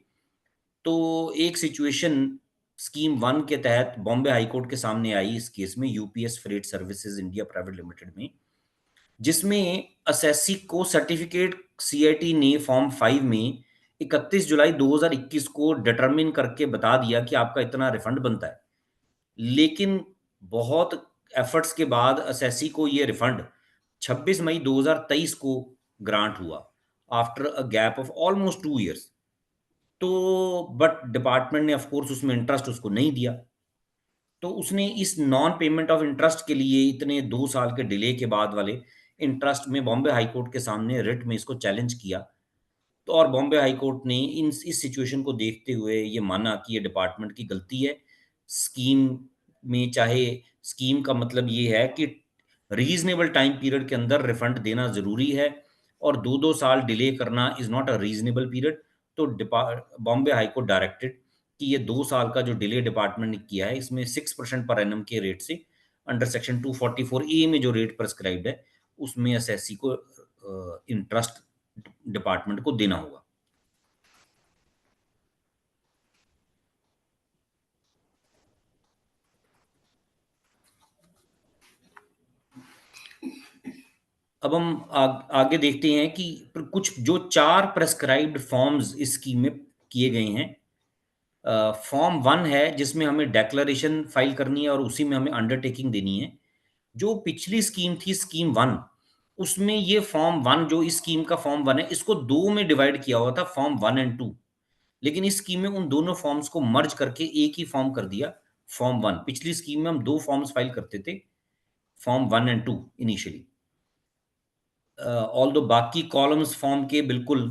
Speaker 2: तो एक सिचुएशन स्कीम 1 के तहत बॉम्बे हाई कोर्ट के सामने आई इस केस में, UPS freight services India private limited में, जिसमें असेसी को सर्टिफिकेट सीआईटी ने फॉर्म 5 में 31 जुलाई 2021 को डिटरमिन करके बता दिया कि आपका इतना रिफंड बनता है। लेकिन बहुत एफर्ट्स के बाद असेसी को ये रिफंड 26 मई 2023 को ग्रांट हुआ after a gap of almost 2 years. तो बट डिपार्टमेंट ने ऑफ कोर्स उसमें इंटरेस्ट उसको नहीं दिया, तो उसने इस नॉन पेमेंट ऑफ इंटरेस्ट के लिए इतने 2 साल के डिले के बाद वाले इंटरेस्ट में बॉम्बे हाई कोर्ट के सामने रिट में इसको चैलेंज किया। तो और बॉम्बे हाई कोर्ट ने इस सिचुएशन को देखते हुए ये माना कि ये डिपार्टमेंट की गलती है। स्कीम में चाहे स्कीम का मतलब ये है कि रीजनेबल टाइम पीरियड के अंदर रिफंड देना जरूरी है और 2-2 साल डिले करना is not a reasonable period. तो बॉम्बे हाई कोर्ट डायरेक्टेड कि ये 2 साल का जो डिले डिपार्टमेंट ने किया है इसमें 6% पर एनम के रेट से अंडर सेक्शन 244A में जो रेट प्रेस्क्राइब्ड है उसमें एसएससी को इंटरेस्ट डिपार्टमेंट को देना होगा। अब हम आगे देखते हैं कि कुछ जो 4 प्रेस्क्राइब्ड फॉर्म्स इस स्कीम में किए गए हैं। फॉर्म 1 है जिसमें हमें डेक्लेरेशन फाइल करनी है और उसी में हमें अंडरटेकिंग देनी है। जो पिछली स्कीम थी स्कीम 1, उसमें ये फॉर्म 1 जो इस स्कीम का फॉर्म 1 है इसको 2 में डिवाइड किया हुआ था, फॉर्म 1 एंड 2। लेकिन इस स्कीम में उन दोनों फॉर्म्स को मर्ज करके एक ही फॉर्म कर दिया, फॉर्म 1। पिछली स्कीम में हम 2 फॉर्म्स फाइल करते थे, फॉर्म 1 एंड 2 इनिशियली। ऑल्दो बाकी कॉलम्स फॉर्म के बिल्कुल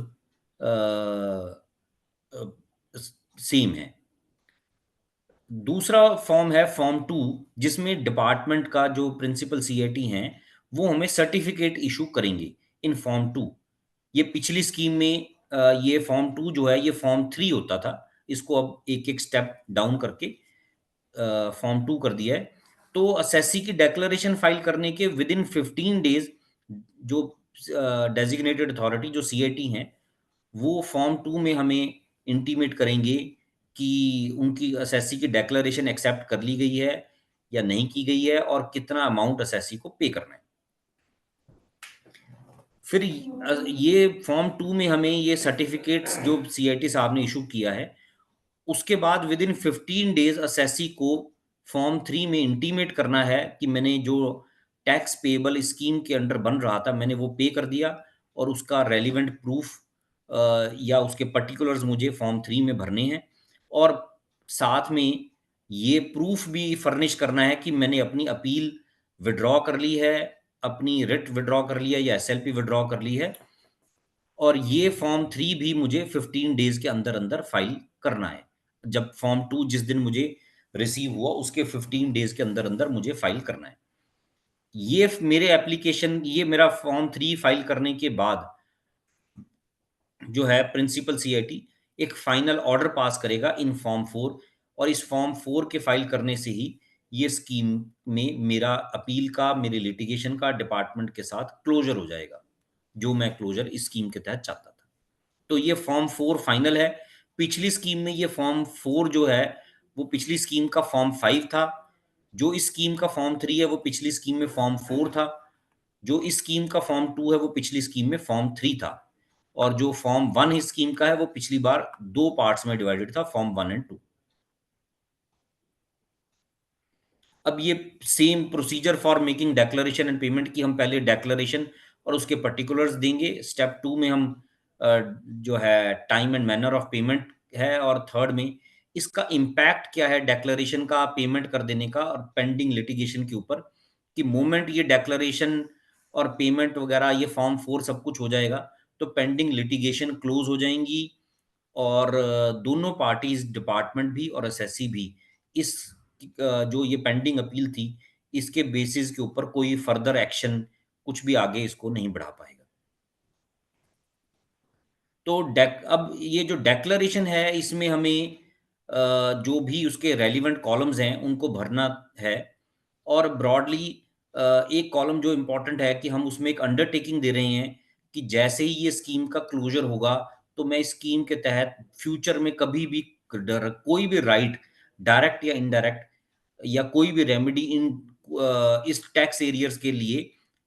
Speaker 2: सेम है। दूसरा फॉर्म है फॉर्म 2, जिसमें डिपार्टमेंट का जो प्रिंसिपल सीआईटी हैं वो हमें सर्टिफिकेट इशू करेंगे इन फॉर्म 2। ये पिछली स्कीम में ये फॉर्म 2 जो है ये फॉर्म 3 होता था, इसको अब एक एक स्टेप डाउन करके फॉर्म 2 कर दिया है। तो असेसी की डेक्लेरेशन फाइल करने के विद इन 15 डेज जो डेजिग्नेटेड अथॉरिटी जो सीआईटी हैं वो फॉर्म 2 में हमें इंटीमेट करेंगे कि उनकी असेसी की डेक्लेरेशन एक्सेप्ट कर ली गई है या नहीं की गई है और कितना अमाउंट असेसी को पे करना है। फिर ये फॉर्म 2 में हमें ये सर्टिफिकेट्स जो सीआईटी साहब ने इशू किया है, उसके बाद विद इन 15 डेज असेसी को फॉर्म 3 में इंटीमेट करना है कि मैंने जो टैक्स पेएबल स्कीम के अंडर बन रहा था मैंने वो पे कर दिया, और उसका रेलिवेंट प्रूफ या उसके पर्टिकुलर्स मुझे फॉर्म 3 में भरने हैं। और साथ में ये प्रूफ भी फर्निश करना है कि मैंने अपनी अपील विड्रॉ कर ली है, अपनी रिट विड्रॉ कर लिया या एसएलपी विड्रॉ कर ली है। और ये फॉर्म 3 भी मुझे 15 डेज के अंदर अंदर फाइल करना है। जब फॉर्म 2 जिस दिन मुझे रिसीव हुआ उसके 15 डेज के अंदर अंदर मुझे फाइल करना है। ये मेरे एप्लीकेशन, ये मेरा फॉर्म 3 फाइल करने के बाद जो है प्रिंसिपल सीआईटी एक फाइनल ऑर्डर पास करेगा इन फॉर्म 4, और इस फॉर्म 4 के फाइल करने से ही ये स्कीम में मेरा अपील का, मेरे लिटिगेशन का डिपार्टमेंट के साथ क्लोजर हो जाएगा, जो मैं क्लोजर इस स्कीम के तहत चाहता था। तो ये फॉर्म 4 फाइनल है। पिछली स्कीम में ये फॉर्म 4 जो है वो पिछली स्कीम का फॉर्म 5 था, जो इस स्कीम का फॉर्म 3 है वो पिछली स्कीम में फॉर्म 4 था, जो इस स्कीम का फॉर्म 2 है वो पिछली स्कीम में फॉर्म 3 था, और जो फॉर्म 1 इस स्कीम का है वो पिछली बार 2 पार्ट्स में डिवाइडेड था, फॉर्म 1 एंड 2। अब ये same procedure for making declaration and payment की हम पहले डेक्लेरेशन और उसके पर्टिकुलर्स देंगे। स्टेप 2 में हम जो है time and manner of payment है, और थर्ड में इसका इम्पैक्ट क्या है डेक्लेरेशन का, पेमेंट कर देने का और पेंडिंग लिटिगेशन के ऊपर, कि मोमेंट ये डेक्लेरेशन और पेमेंट वगैरह ये फॉर्म 4 सब कुछ हो जाएगा तो पेंडिंग लिटिगेशन क्लोज हो जाएंगी, और दोनों पार्टीज, डिपार्टमेंट भी और एसएससी भी, इस जो ये पेंडिंग अपील थी इसके बेसिस के ऊपर कोई फर्दर एक्शन कुछ भी आगे इसको नहीं बढ़ा पाएगा। तो अब ये जो डेक्लेरेशन है इसमें हमें जो भी उसके रेलिवेंट कॉलम्स हैं उनको भरना है, और ब्रॉडली एक कॉलम जो इम्पोर्टेंट है कि हम उसमें एक अंडरटेकिंग दे रहे हैं कि जैसे ही ये स्कीम का क्लोजर होगा तो मैं इस स्कीम के तहत फ्यूचर में कभी भी कोई भी राइट, डायरेक्ट या इनडायरेक्ट, या कोई भी रेमेडी इन इस टैक्स एरियर्स के लिए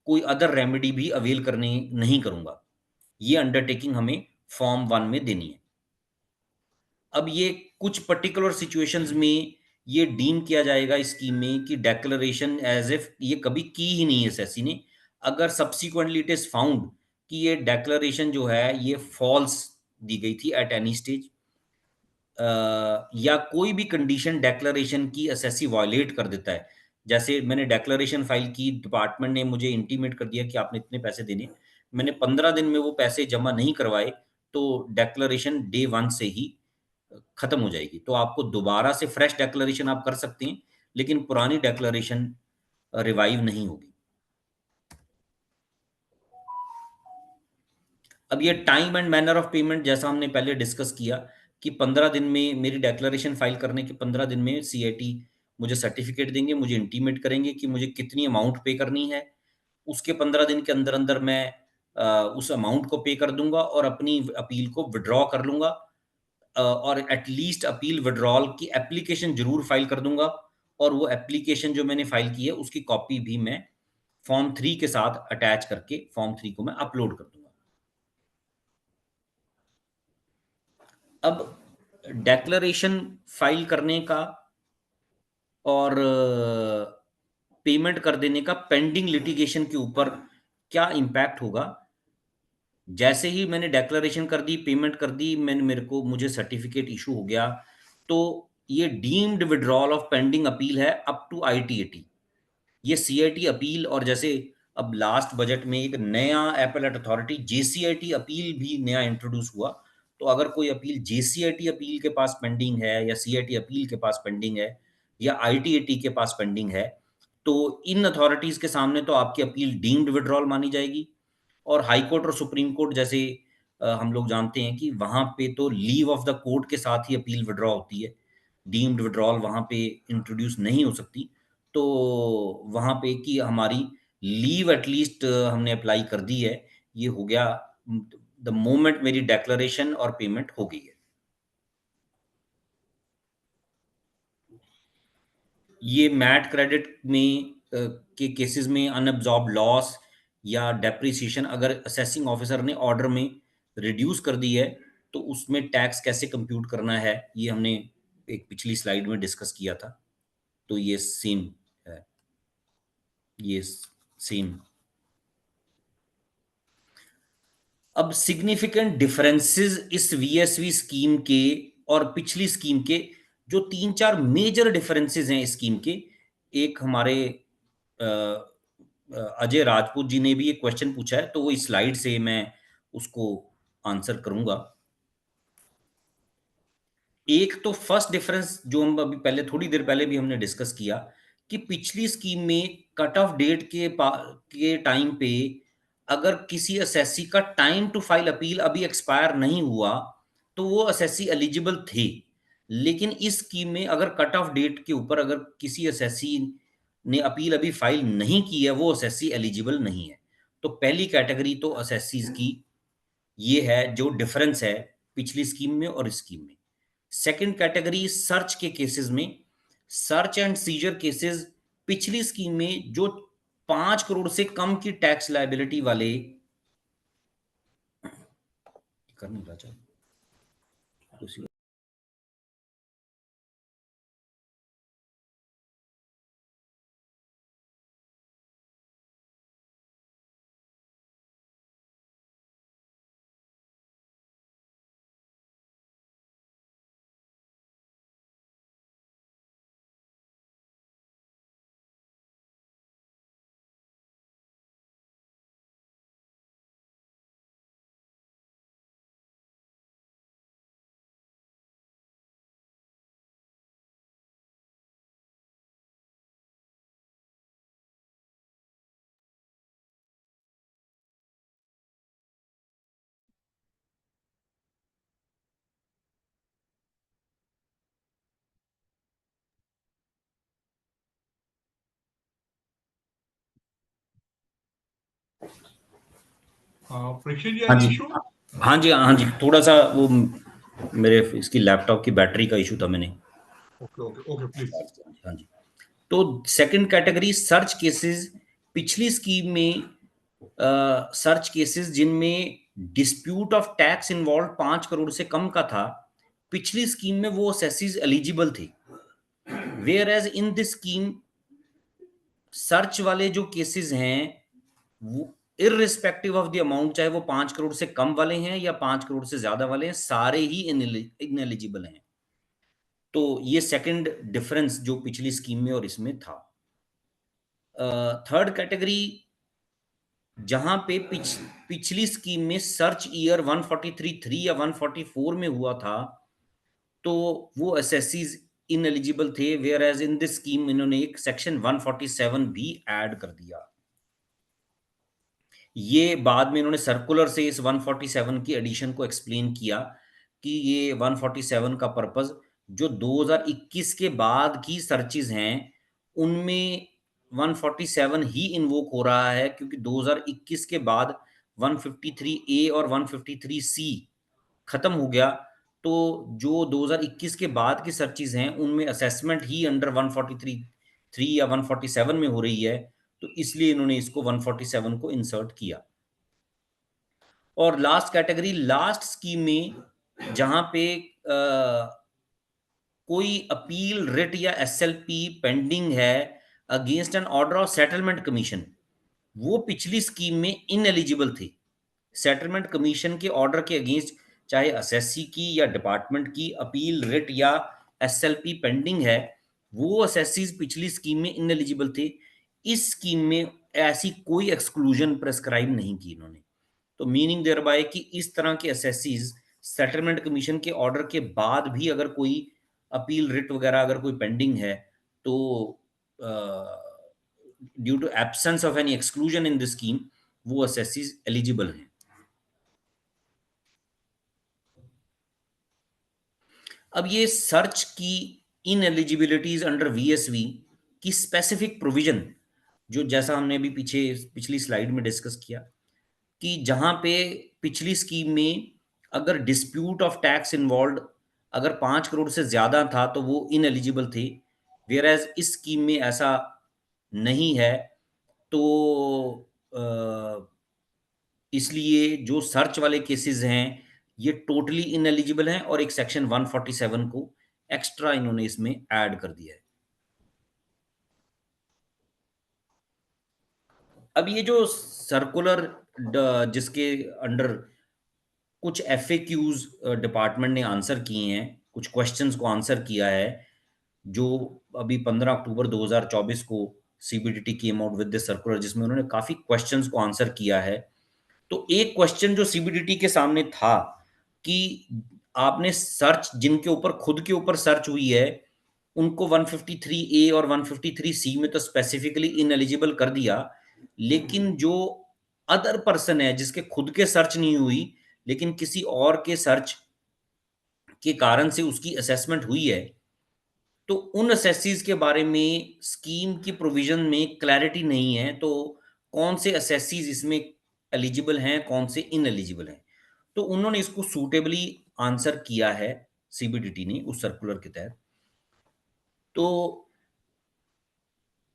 Speaker 2: कोई अदर रेमेडी भी अवेल करने नहीं करूंगा। ये अंडरटेकिंग हमें फॉर्म 1 में देनी है। अब ये कुछ पर्टिकुलर सिचुएशंस में ये डीम किया जाएगा इस स्कीम में कि डेक्लेरेशन एज इफ ये कभी की ही नहीं है एसएससी ने। अगर सब्सिक्वेंटली इट इज फाउंड कि ये डेक्लेरेशन जो है ये फॉल्स दी गई थी एट एनी स्टेज, या कोई भी कंडीशन डेक्लेरेशन की एसएससी वायलेट कर देता है, जैसे मैंने डेक्लेरेशन फाइल की, डिपार्टमेंट ने मुझे इंटीमेट कर दिया कि आपने इतने पैसे देने, मैंने 15 दिन में वो पैसे जमा नहीं करवाए, तो डेक्लेरेशन डे 1 से ही खत्म हो जाएगी। तो आपको दोबारा से फ्रेश डेक्लेरेशन आप कर सकते हैं, लेकिन पुरानी डेक्लेरेशन रिवाइव नहीं होगी। अब ये time and manner of payment, जैसा हमने पहले डिस्कस किया कि 15 दिन में, मेरी डेक्लेरेशन फाइल करने के 15 दिन में सीआईटी मुझे सर्टिफिकेट देंगे, मुझे इंटीमेट करेंगे कि मुझे कितनी अमाउंट पे करनी है। उसके 15 दिन के अंदर अंदर मैं उस अमाउंट को पे कर दूंगा और अपनी अपील को विड्रॉ कर लूंगा, और एटलीस्ट अपील विड्रॉल की एप्लीकेशन जरूर फाइल कर दूंगा, और वो एप्लीकेशन जो मैंने फाइल की है उसकी कॉपी भी मैं फॉर्म 3 के साथ अटैच करके फॉर्म 3 को मैं अपलोड कर दूंगा। अब डेक्लेरेशन फाइल करने का और पेमेंट कर देने का पेंडिंग लिटिगेशन के ऊपर क्या इम्पैक्ट होगा, जैसे ही मैंने डेक्लरेशन कर दी, पेमेंट कर दी, मुझे सर्टिफिकेट इशू हो गया, तो ये deemed withdrawal of pending appeal है अप टू ITAT। ये CIT अपील, और जैसे अब लास्ट बजट में एक नया एपेलेट अथॉरिटी JCIT अपील भी नया इंट्रोड्यूस हुआ। तो अगर कोई अपील JCIT अपील के पास पेंडिंग है, या CIT अपील के पास पेंडिंग है, या ITAT के पास पेंडिंग है, तो इन अथॉरिटीज के सामने तो आपकी अपील डीम्ड विड्रॉल मानी जाएगी। और हाई कोर्ट और सुप्रीम कोर्ट जैसे हम लोग जानते हैं कि वहां पे तो लीव ऑफ द कोर्ट के साथ ही अपील विड्रॉ होती है, डीम्ड विड्रॉल वहां पे इंट्रोड्यूस नहीं हो सकती। तो वहां पे कि हमारी लीव एटलीस्ट हमने अप्लाई कर दी है, ये हो गया द मोमेंट मेरी डेक्लरेशन और पेमेंट हो गई है। ये मैट क्रेडिट में के केसेस में अनअब्जॉर्ब लॉस या डेप्रिसिएशन अगर असेसिंग ऑफिसर ने ऑर्डर में रिड्यूस कर दी है, तो उसमें टैक्स कैसे कंप्यूट करना है, ये हमने एक पिछली स्लाइड में डिस्कस किया था। तो ये सेम है, ये सेम। अब सिग्निफिकेंट डिफरेंसेस इस VSV स्कीम के और पिछली स्कीम के, जो 3-4 मेजर डिफरेंसेस हैं इस स्कीम के। एक हमारे अजय राजपूत जी ने भी एक क्वेश्चन पूछा है, तो वो इस स्लाइड से मैं उसको आंसर करूंगा। एक तो फर्स्ट डिफरेंस जो हम अभी पहले थोड़ी देर पहले भी हमने डिस्कस किया, कि पिछली स्कीम में कट ऑफ डेट के टाइम पे अगर किसी असेसी का टाइम टू फाइल अपील अभी एक्सपायर नहीं हुआ, तो वो असेसी एलिजिबल थे। लेकिन इस स्कीम में अगर कट ऑफ डेट के ऊपर अगर किसी असेसी ने अपील अभी फाइल नहीं की है, वो असेसी एलिजिबल नहीं है। तो पहली कैटेगरी तो असेसीज की ये है जो डिफरेंस है पिछली स्कीम में और इस स्कीम में। सेकंड कैटेगरी सर्च के केसेस में, सर्च एंड सीजर केसेस पिछली स्कीम में जो 5 करोड़ से कम की टैक्स लायबिलिटी वाले करने का चाहिए।
Speaker 4: परीक्षित जी,
Speaker 2: हाँ
Speaker 4: any
Speaker 2: जी,
Speaker 4: issue?
Speaker 2: हाँ जी, थोड़ा सा वो मेरे इसकी लैपटॉप की बैटरी का इशू था, मैंने
Speaker 4: Okay, please.
Speaker 2: हाँ जी। तो सेकंड कैटेगरी सर्च केसेस, पिछली स्कीम में सर्च केसेस जिनमें dispute of tax involve 5 crore से कम का था, पिछली स्कीम में वो असेसीज एलिजिबल थे। Whereas in this scheme search वाले जो केसेस हैं, वो इररिस्पेक्टिव ऑफ द अमाउंट, चाहे वो 5 करोड़ से कम वाले हैं या 5 करोड़ से ज्यादा वाले हैं, सारे ही इनएलिजिबल हैं। तो ये सेकंड डिफरेंस जो पिछली स्कीम में और इसमें था। थर्ड कैटेगरी, जहां पे पिछली स्कीम में सर्च ईयर 143(3) या 144 में हुआ था, तो वो एसएससीज इनएलिजिबल थे। Whereas in this scheme इन्होंने एक सेक्शन 147 भी ऐड कर दिया। ये बाद में इन्होंने सर्कुलर से इस 147 की एडिशन को एक्सप्लेन किया कि ये 147 का पर्पस जो 2021 के बाद की सर्चेज हैं उनमें 147 ही इन्वोक हो रहा है, क्योंकि 2021 के बाद 153A और 153C खत्म हो गया। तो जो 2021 के बाद की सर्चेज हैं उनमें असेसमेंट ही अंडर 143(3) या 147 में हो रही है, तो इसलिए इन्होंने इसको 147 को इंसर्ट किया। और लास्ट कैटेगरी, लास्ट स्कीम में जहां पे कोई अपील, रिट या SLP पेंडिंग है against an order of settlement commission, वो पिछली स्कीम में इनएलिजिबल थे। सेटलमेंट कमीशन के ऑर्डर के अगेंस्ट चाहे असेसी की या डिपार्टमेंट की अपील, रिट या एसएलपी पेंडिंग है, वो असेसीज पिछली स्कीम में इनएलिजिबल थे। इस स्कीम में ऐसी कोई एक्सक्लूजन प्रेस्क्राइब नहीं की इन्होंने। तो मीनिंग देयर बाय कि इस तरह के असेसीज सेटलमेंट कमीशन के ऑर्डर के बाद भी अगर कोई अपील, रिट वगैरह अगर कोई पेंडिंग है, तो due to absence of any exclusion in this scheme वो असेसीज एलिजिबल हैं। अब ये सर्च की इन एलिजिबिलिटीज अंडर वीएसवी की स्पेसिफिक प्रोविजन, जो जैसा हमने अभी पिछली स्लाइड में डिस्कस किया कि जहां पे पिछली स्कीम में अगर डिस्प्यूट ऑफ टैक्स इन्वॉल्व अगर 5 करोड़ से ज्यादा था तो वो इन एलिजिबल थे, वेयर एज इस स्कीम में ऐसा नहीं है। तो इसलिए जो सर्च वाले केसेस हैं ये टोटली इनएलिजिबल हैं और एक सेक्शन 147 को एक्स्ट्रा इन्होंने इसमें ऐड कर दिया है। अब ये जो सर्कुलर जिसके अंडर कुछ एफएक्यूज डिपार्टमेंट ने आंसर किए हैं, कुछ क्वेश्चंस को आंसर किया है, जो अभी 15 अक्टूबर 2024 को CBDT came out with this circular, जिसमें उन्होंने काफी क्वेश्चंस को आंसर किया है। तो एक क्वेश्चन जो सीबीडीटी के सामने था कि आपने सर्च जिनके ऊपर खुद के ऊपर सर्च हुई है उनको 153A और 153C में तो स्पेसिफिकली इनएलिजिबल कर दिया, लेकिन जो अदर पर्सन है जिसके खुद के सर्च नहीं हुई लेकिन किसी और के सर्च के कारण से उसकी असेसमेंट हुई है, तो उन असेसीज के बारे में स्कीम की प्रोविजन में क्लैरिटी नहीं है। तो कौन से असेसीज इसमें एलिजिबल हैं, कौन से इनएलिजिबल हैं, तो उन्होंने इसको सूटेबली आंसर किया है सीबीडीटी ने उस सर्कुलर के तहत। तो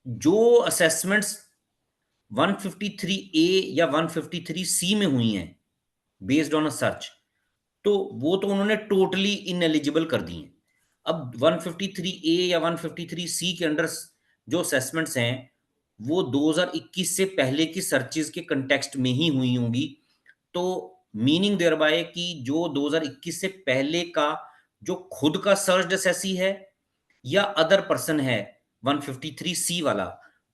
Speaker 2: जो असेसमेंट्स 153A या 153C में हुई हैं बेस्ड ऑन अ सर्च, तो वो तो उन्होंने टोटली इनएलिजिबल कर दी हैं। अब 153A या 153C के अंडर जो असेसमेंट्स हैं वो 2021 से पहले की सर्चेज के कंटेक्स्ट में ही हुई होंगी। तो मीनिंग देयर बाय कि जो 2021 से पहले का जो खुद का सर्च असेसी है या अदर पर्सन है 153C वाला,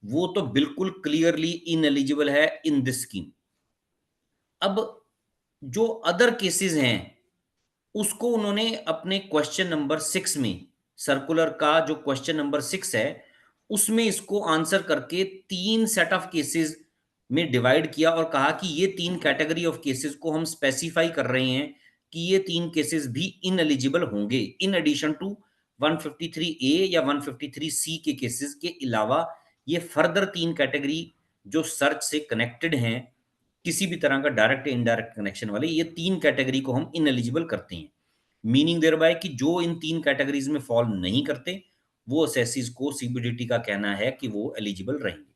Speaker 2: वो तो बिल्कुल क्लियरली इनएलिजिबल है इन दिस स्कीम। अब जो अदर केसेस हैं उसको उन्होंने अपने क्वेश्चन नंबर 6 में, सर्कुलर का जो क्वेश्चन नंबर 6 है उसमें इसको आंसर करके 3 सेट ऑफ केसेस में डिवाइड किया और कहा कि ये 3 कैटेगरी ऑफ केसेस को हम स्पेसिफाई कर रहे हैं कि ये 3 केसेस भी इनएलिजिबल होंगे इन एडिशन टू 153A या 153C के केसेस के अलावा। ये फर्दर 3 कैटेगरी जो सर्च से कनेक्टेड हैं, किसी भी तरह का डायरेक्ट इनडायरेक्ट कनेक्शन वाले, ये 3 कैटेगरी को हम इनएलिजिबल करते हैं। मीनिंग देयर बाय कि जो इन 3 कैटेगरीज में फॉल नहीं करते वो असेसीज को सीबीडीटी का कहना है कि वो एलिजिबल रहेंगे।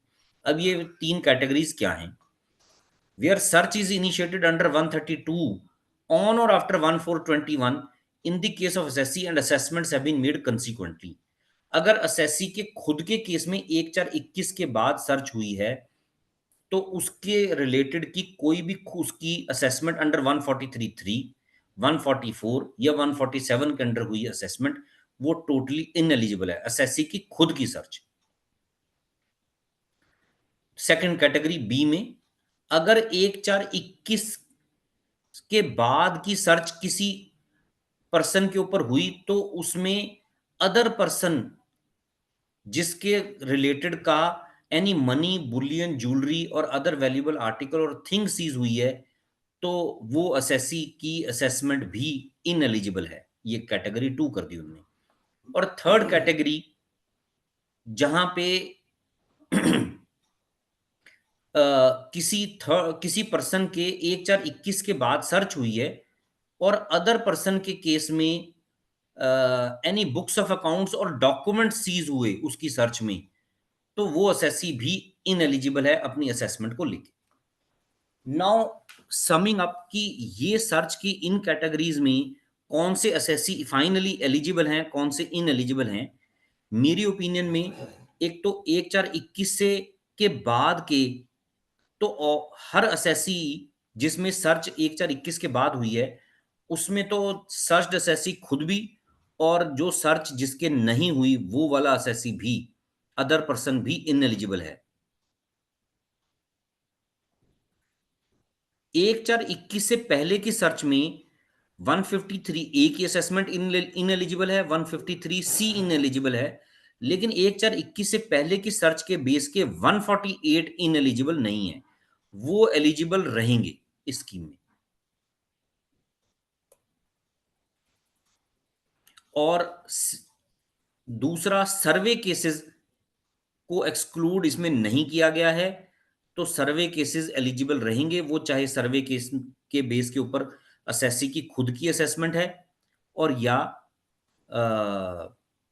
Speaker 2: अब ये 3 कैटेगरीज क्या हैं? Where search is initiated under 132 on or after 1421 in the case of assessee and assessments have been made consequently. अगर असेसी के खुद के केस में 1/4/21 के बाद सर्च हुई है तो उसके रिलेटेड की कोई भी उसकी असेसमेंट अंडर 143(3), 144 या 147 के अंडर हुई असेसमेंट वो टोटली इनएलिजिबल है, असेसी की खुद की सर्च। सेकंड कैटेगरी बी में अगर 1/4/21 के बाद की सर्च किसी पर्सन के ऊपर हुई तो उसमें अदर पर्सन जिसके रिलेटेड का एनी मनी, बुलियन, ज्वेलरी और अदर वैल्यूएबल आर्टिकल और थिंग सीज हुई है तो वो असेसी की असेसमेंट भी इनएलिजिबल है। ये कैटेगरी 2 कर दी उन्होंने। और थर्ड कैटेगरी जहां पे किसी पर्सन के 1/4/21 के बाद सर्च हुई है और अदर पर्सन के केस में एनी बुक्स ऑफ अकाउंट्स और डॉक्यूमेंट सीज हुए उसकी सर्च में, तो वो असेसी भी इनएलिजिबल है अपनी असेसमेंट को लेके। नाउ समिंग अप कि ये सर्च की इन कैटेगरीज में कौन से असेसी फाइनली एलिजिबल हैं, कौन से इनएलिजिबल हैं, मेरी ओपिनियन में एक तो 1/4/21 से के बाद के तो हर असेसी जिसमें सर्च 1/4/21 के बाद हुई है, उसमें तो सर्च असेसी खुद भी और जो सर्च जिसके नहीं हुई वो वाला असेसी भी, अदर पर्सन भी इनएलिजिबल है। 1/4/21 से पहले की सर्च में 153 ए की असेसमेंट इनएलिजिबल है, 153 सी इनएलिजिबल है, लेकिन 1/4/21 से पहले की सर्च के बेस के 148 इनएलिजिबल नहीं है, वो एलिजिबल रहेंगे इस स्कीम में। और दूसरा, सर्वे केसेस को एक्सक्लूड इसमें नहीं किया गया है, तो सर्वे केसेस एलिजिबल रहेंगे, वो चाहे सर्वे केस के बेस के ऊपर असेसी की खुद की असेसमेंट है और या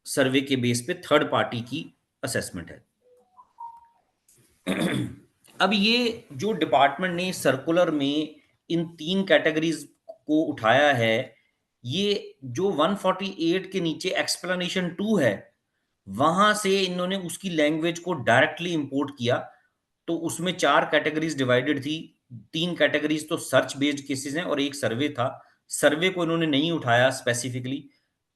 Speaker 2: सर्वे के बेस पे थर्ड पार्टी की असेसमेंट है। अब ये जो डिपार्टमेंट ने सर्कुलर में इन 3 कैटेगरीज को उठाया है, ये जो 148 के नीचे एक्सप्लेनेशन 2 है, वहां से इन्होंने उसकी लैंग्वेज को डायरेक्टली इंपोर्ट किया। तो उसमें 4 कैटेगरीज डिवाइडेड थी, 3 कैटेगरीज तो सर्च बेस्ड केसेस हैं और एक सर्वे था। सर्वे को इन्होंने नहीं उठाया स्पेसिफिकली,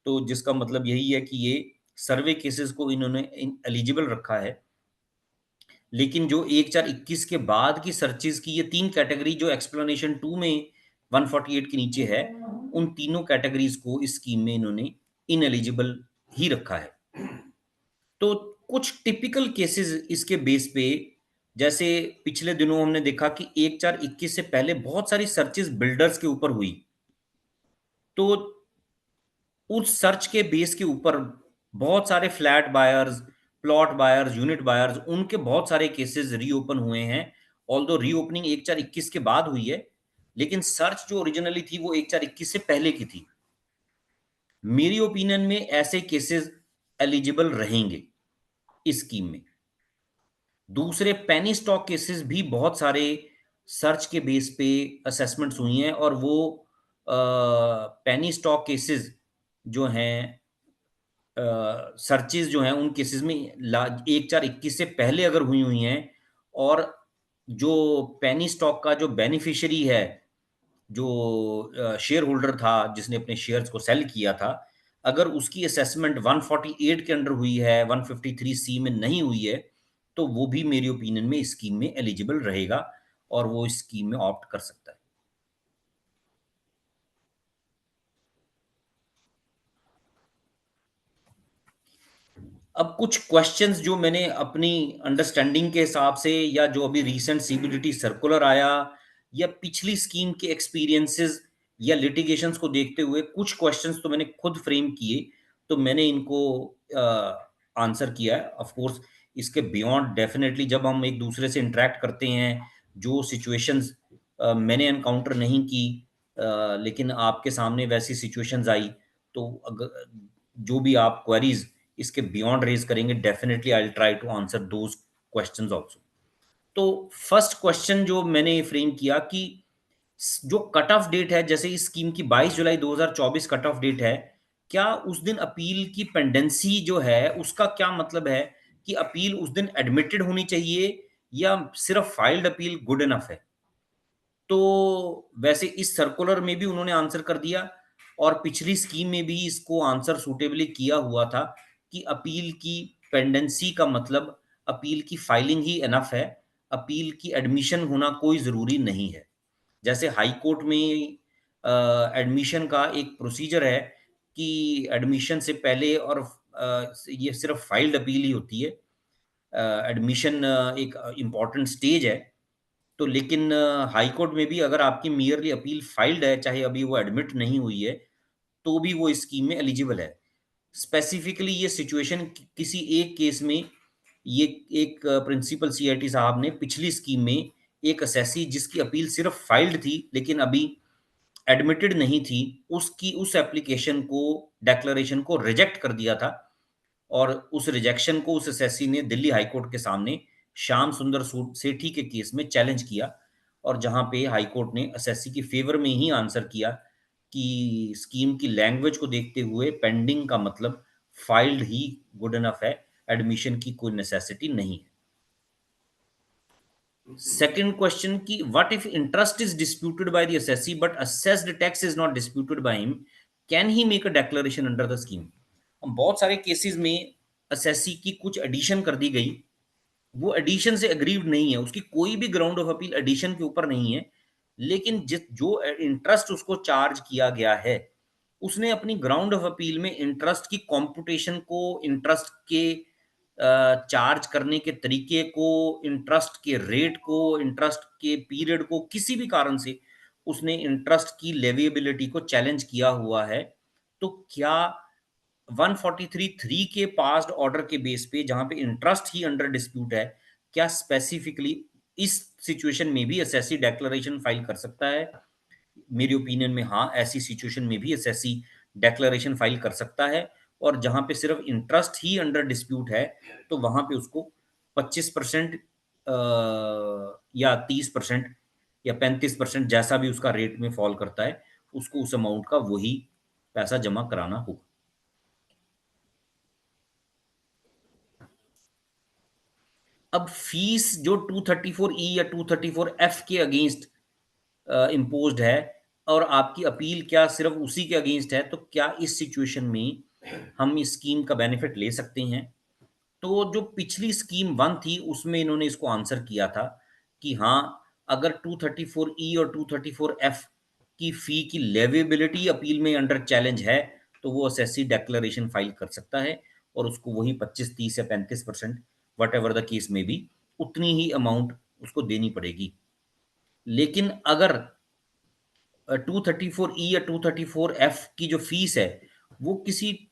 Speaker 2: तो जिसका मतलब यही है कि ये सर्वे केसेस को इन्होंने एलिजिबल रखा है। लेकिन जो 1/4/21 के बाद की सर्चेज की ये 3 कैटेगरी जो एक्सप्लेनेशन 2 में 148 के नीचे है, उन तीनों कैटेगरीज को इस स्कीम में इन्होंने इनएलिजिबल ही रखा है। तो कुछ टिपिकल केसेस इसके बेस पे, जैसे पिछले दिनों हमने देखा कि 1/4/21 से पहले बहुत सारी सर्चेस बिल्डर्स के ऊपर हुई, तो उस सर्च के बेस के ऊपर बहुत सारे flat buyers, plot buyers, unit buyers, उनके बहुत सारे केसेस रीओपन हुए हैं। ऑल्दो रीओपनिंग 1/4/21 के बाद हुई है, लेकिन सर्च जो ओरिजिनली थी वो 1/4/21 से पहले की थी। मेरी ओपिनियन में ऐसे केसेस एलिजिबल रहेंगे इस स्कीम में। दूसरे, पेनी स्टॉक केसेस भी बहुत सारे सर्च के बेस पे असेसमेंट्स हुई हैं और वो पेनी स्टॉक केसेस जो हैं, सर्चेज जो हैं उन केसेस में 1/4/21 से पहले अगर हुई हैं और जो पेनी स्टॉक का जो बेनिफिशियरी है, जो शेयर होल्डर था जिसने अपने शेयर्स को सेल किया था, अगर उसकी असेसमेंट 148 के अंडर हुई है, 153 सी में नहीं हुई है, तो वो भी मेरी ओपिनियन में इस स्कीम में एलिजिबल रहेगा और वो इस स्कीम में ऑप्ट कर सकता है। अब कुछ क्वेश्चंस जो मैंने अपनी अंडरस्टैंडिंग के हिसाब से, या जो अभी रीसेंट सीबीडीटी सर्कुलर आया, या पिछली स्कीम के एक्सपीरियंसेस या लिटिगेशंस को देखते हुए कुछ क्वेश्चंस तो मैंने खुद फ्रेम किए, तो मैंने इनको आंसर किया है। ऑफ कोर्स इसके बियॉन्ड डेफिनेटली जब हम एक दूसरे से इंटरेक्ट करते हैं, जो सिचुएशंस मैंने एनकाउंटर नहीं की, लेकिन आपके सामने वैसी सिचुएशंस आई, तो अगर जो भी आप क्वेरीज इसके बियॉन्ड रेज करेंगे, definitely I will try to answer those questions also. तो फर्स्ट क्वेश्चन जो मैंने फ्रेम किया कि जो कट ऑफ डेट है, जैसे इस स्कीम की 22 जुलाई 2024 कट ऑफ डेट है, क्या उस दिन अपील की पेंडेंसी जो है उसका क्या मतलब है कि अपील उस दिन एडमिटेड होनी चाहिए या सिर्फ फाइल्ड अपील गुड इनफ है? तो वैसे इस सर्कुलर में भी उन्होंने आंसर कर दिया और पिछली स्कीम में भी इसको आंसर सूटेबली किया हुआ था कि अपील की पेंडेंसी का मतलब अपील की फाइलिंग ही इनफ है, अपील की एडमिशन होना कोई जरूरी नहीं है। जैसे हाई कोर्ट में एडमिशन का एक प्रोसीजर है कि एडमिशन से पहले और ये सिर्फ फाइल्ड अपील ही होती है। एडमिशन एक इम्पॉर्टेंट स्टेज है, तो लेकिन हाई कोर्ट में भी अगर आपकी मियरली अपील फाइल्ड है, चाहे अभी वो एडमिट नहीं हुई है, तो भी वो इस स्कीम में एलिजिबल है। स्पेसिफिकली ये सिचुएशन किसी एक केस में, ये एक प्रिंसिपल सीआईटी साहब ने पिछली स्कीम में एक असेसी जिसकी अपील सिर्फ फाइल्ड थी लेकिन अभी एडमिटेड नहीं थी, उसकी उस एप्लीकेशन को, डेक्लेरेशन को रिजेक्ट कर दिया था और उस रिजेक्शन को उस असेसी ने दिल्ली हाई कोर्ट के सामने श्याम सुंदर सेठी के केस में चैलेंज किया, और जहां पे हाई कोर्ट ने असेसी की फेवर में ही आंसर किया कि स्कीम की लैंग्वेज को देखते हुए पेंडिंग का मतलब फाइल्ड ही गुड इनफ है, एडमिशन की कोई नेसेसिटी नहीं है। सेकंड क्वेश्चन की what if interest is disputed by the assessee but assessed tax is not disputed by him, can he make a declaration under the scheme? हम बहुत सारे केसेस में असेसी की कुछ एडिशन कर दी गई, वो एडिशन से अग्रीव नहीं है, उसकी कोई भी ग्राउंड ऑफ अपील एडिशन के ऊपर नहीं है, लेकिन जिस जो इंटरेस्ट उसको चार्ज किया गया है, उसने अपनी ग्राउंड ऑफ अपील में इंटरेस्ट की कॉम्पुटेशन को, इंटरेस्ट के चार्ज करने के तरीके को, इंटरेस्ट के रेट को, इंटरेस्ट के पीरियड को, किसी भी कारण से उसने इंटरेस्ट की लेविएबिलिटी को चैलेंज किया हुआ है, तो क्या 143(3) के पास्ड ऑर्डर के बेस पे, जहां पे इंटरेस्ट ही अंडर डिस्प्यूट है, क्या स्पेसिफिकली इस सिचुएशन में भी एसएससी डेक्लेरेशन फाइल कर सकता है? मेरी ओपिनियन में हाँ, ऐसी सिचुएशन में भी एसएससी डेक्लेरेशन फाइल कर सकता है, और जहां पे सिर्फ इंटरेस्ट ही अंडर डिस्प्यूट है, तो वहां पे उसको 25% या 30% या 35%, जैसा भी उसका रेट में फॉल करता है, उसको उस अमाउंट का वही पैसा जमा कराना होगा। अब फीस जो 234E या 234F के अगेंस्ट इम्पोज्ड है, और आपकी अपील क्या सिर्फ उसी के अगेंस्ट है, तो क्या इस सिचुएशन में हम इस स्कीम का बेनिफिट ले सकते हैं? तो जो पिछली स्कीम 1 थी, उसमें इन्होंने इसको आंसर किया था कि हाँ, अगर 234E और 234F की फी की लेविबिलिटी अपील में अंडर चैलेंज है, तो वो एसएससी डेक्लेरेशन फाइल कर सकता है, और उसको वही 25, 30 या 35%, वट एवर द केस में भी, उतनी ही अमाउंट उसको देनी पड़ेगी। लेकिन अगर 234E या 234F की जो फीस है, वो किसी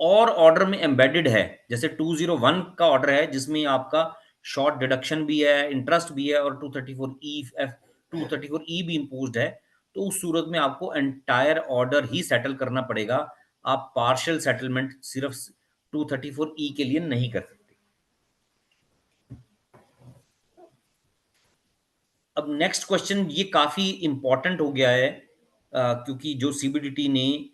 Speaker 2: और ऑर्डर में एम्बेडेड है, जैसे 201 का ऑर्डर है जिसमें आपका शॉर्ट डिडक्शन भी है, इंटरेस्ट भी है, और 234E भी इम्पोज्ड है, तो उस सूरत में आपको एंटायर ऑर्डर ही सेटल करना पड़ेगा। आप पार्शियल सेटलमेंट सिर्फ 234E के लिए नहीं कर सकते। अब नेक्स्ट क्वेश्चन ये काफी इंपॉर्टेंट हो गया है, क्योंकि जो सीबीडीटी ने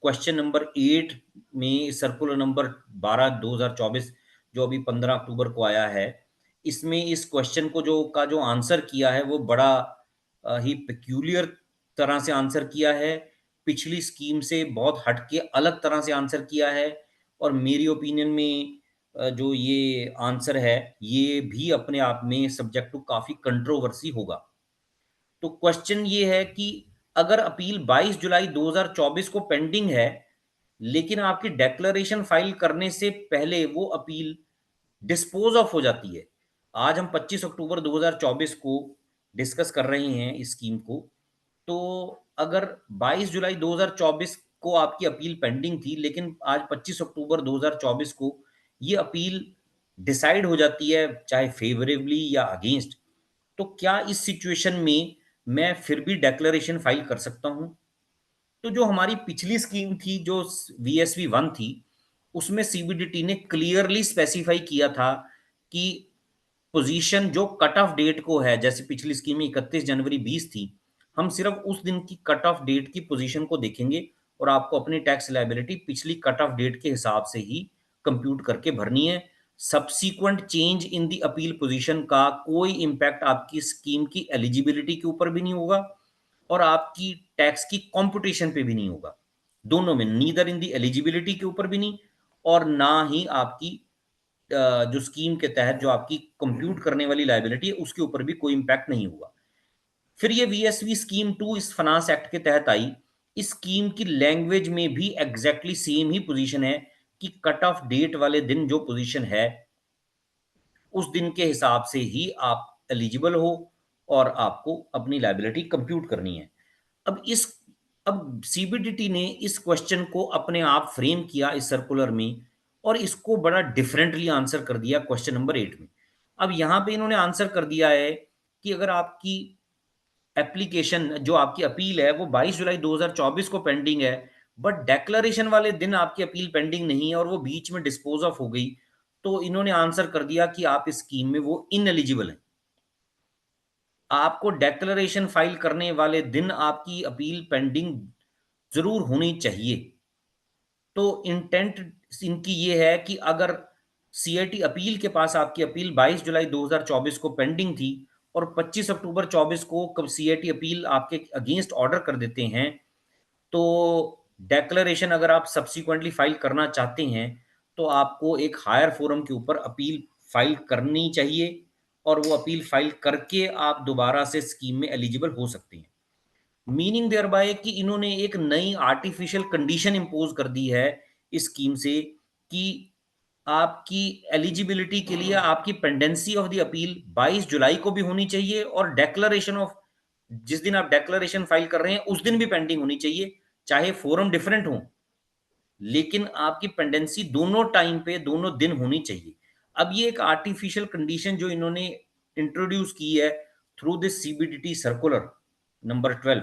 Speaker 2: क्वेश्चन नंबर 8 में सर्कुलर नंबर 12/2024 जो अभी 15 अक्टूबर को आया है, इसमें इस क्वेश्चन को जो आंसर किया है, वो बड़ा ही पेक्यूलियर तरह से आंसर किया है, पिछली स्कीम से बहुत हटके अलग तरह से आंसर किया है, और मेरी ओपिनियन में जो ये आंसर है, ये भी अपने आप में सब्जेक्ट टू काफी कंट्रोवर्सी होगा। तो क्वेश्चन ये है कि अगर अपील 22 जुलाई 2024 को पेंडिंग है, लेकिन आपकी डेक्लेरेशन फाइल करने से पहले वो अपील डिस्पोज ऑफ हो जाती है। आज हम 25 अक्टूबर 2024 को डिस्कस कर रहे हैं इस स्कीम को, तो अगर 22 जुलाई 2024 को आपकी अपील पेंडिंग थी, लेकिन आज 25 अक्टूबर 2024 को ये अपील डिसाइड हो जाती है, चाहे फेवरेबली या अगेंस्ट, तो क्या इस सिचुएशन में मैं फिर भी डेक्लेरेशन फाइल कर सकता हूं? तो जो हमारी पिछली स्कीम थी, जो VSV 1 थी, उसमें सीबीडीटी ने क्लियरली स्पेसिफाई किया था कि पोजीशन जो कट ऑफ डेट को है, जैसे पिछली स्कीम में 31 जनवरी 20 थी, हम सिर्फ उस दिन की कट ऑफ डेट की पोजीशन को देखेंगे, और आपको अपनी टैक्स लायबिलिटी पिछली कट ऑफ डेट के हिसाब से ही कंप्यूट करके भरनी है। Subsequent change in the appeal position का कोई इंपैक्ट आपकी स्कीम की एलिजिबिलिटी के ऊपर भी नहीं होगा, और आपकी टैक्स की कॉम्पुटेशन पे भी नहीं होगा। दोनों में, नीदर इन दी एलिजिबिलिटी के ऊपर भी नहीं, और ना ही आपकी जो स्कीम के तहत जो आपकी कंप्यूट करने वाली लायबिलिटी है, उसके ऊपर भी कोई इंपैक्ट नहीं होगा। फिर ये VSV स्कीम 2 इस फाइनेंस एक्ट के तहत आई। इस स्कीम की लैंग्वेज में भी एग्जैक्टली सेम ही पोजीशन है कि कट ऑफ डेट वाले दिन जो पोजीशन है, उस दिन के हिसाब से ही आप एलिजिबल हो, और आपको अपनी लायबिलिटी कंप्यूट करनी है। अब सीबीडीटी ने इस क्वेश्चन को अपने आप फ्रेम किया इस सर्कुलर में, और इसको बड़ा डिफरेंटली आंसर कर दिया क्वेश्चन नंबर 8 में। अब यहां पे इन्होंने आंसर कर दिया है कि अगर आपकी एप्लीकेशन, जो आपकी अपील है, वो 22 जुलाई 2024 को पेंडिंग है, बट डेक्लेरेशन वाले दिन आपकी अपील पेंडिंग नहीं है, और वो बीच में डिस्पोज ऑफ हो गई, तो इन्होंने आंसर कर दिया कि आप इस स्कीम में वो इनएलिजिबल हैं। आपको डेक्लेरेशन फाइल करने वाले दिन आपकी अपील पेंडिंग जरूर होनी चाहिए। तो इंटेंट इनकी ये है कि अगर सीआईटी अपील के पास आपकी अपील 22 जुलाई 2024 को पेंडिंग थी और 25 अक्टूबर 24 को कब सीआईटी अपील आपके अगेंस्ट ऑर्डर कर देते हैं, तो डेक्लरेशन अगर आप सब्सिक्वेंटली फाइल करना चाहते हैं तो आपको एक हायर फोरम के ऊपर अपील फाइल करनी चाहिए और वो अपील फाइल करके आप दोबारा से स्कीम में एलिजिबल हो सकते हैं। मीनिंग देयर बाय कि इन्होंने एक नई आर्टिफिशियल कंडीशन इंपोज कर दी है इस स्कीम से कि आपकी एलिजिबिलिटी के लिए आपकी पेंडेंसी ऑफ द अपील 22 जुलाई को भी होनी चाहिए और डेक्लरेशन ऑफ जिस दिन आप डेक्लरेशन फाइल कर रहे हैं उस दिन भी पेंडिंग होनी चाहिए, चाहे फोरम डिफरेंट हो, लेकिन आपकी पेंडेंसी दोनों टाइम पे दोनों दिन होनी चाहिए। अब ये एक आर्टिफिशियल कंडीशन जो इन्होंने इंट्रोड्यूस की है through this CBDT circular number 12,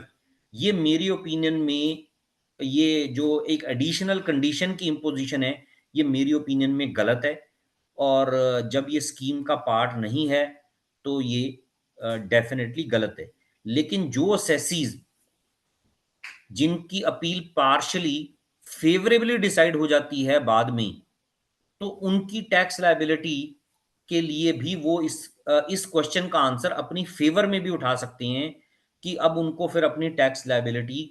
Speaker 2: ये मेरी ओपिनियन में ये जो एक एडिशनल कंडीशन की इंपोजिशन है ये मेरी ओपिनियन में गलत है और जब ये स्कीम का पार्ट नहीं है तो ये डेफिनेटली गलत है। लेकिन जो असेसीज जिनकी अपील पार्शली फेवरेबली डिसाइड हो जाती है बाद में, तो उनकी टैक्स लायबिलिटी के लिए भी वो इस क्वेश्चन का आंसर अपनी फेवर में भी उठा सकते हैं कि अब उनको फिर अपनी टैक्स लायबिलिटी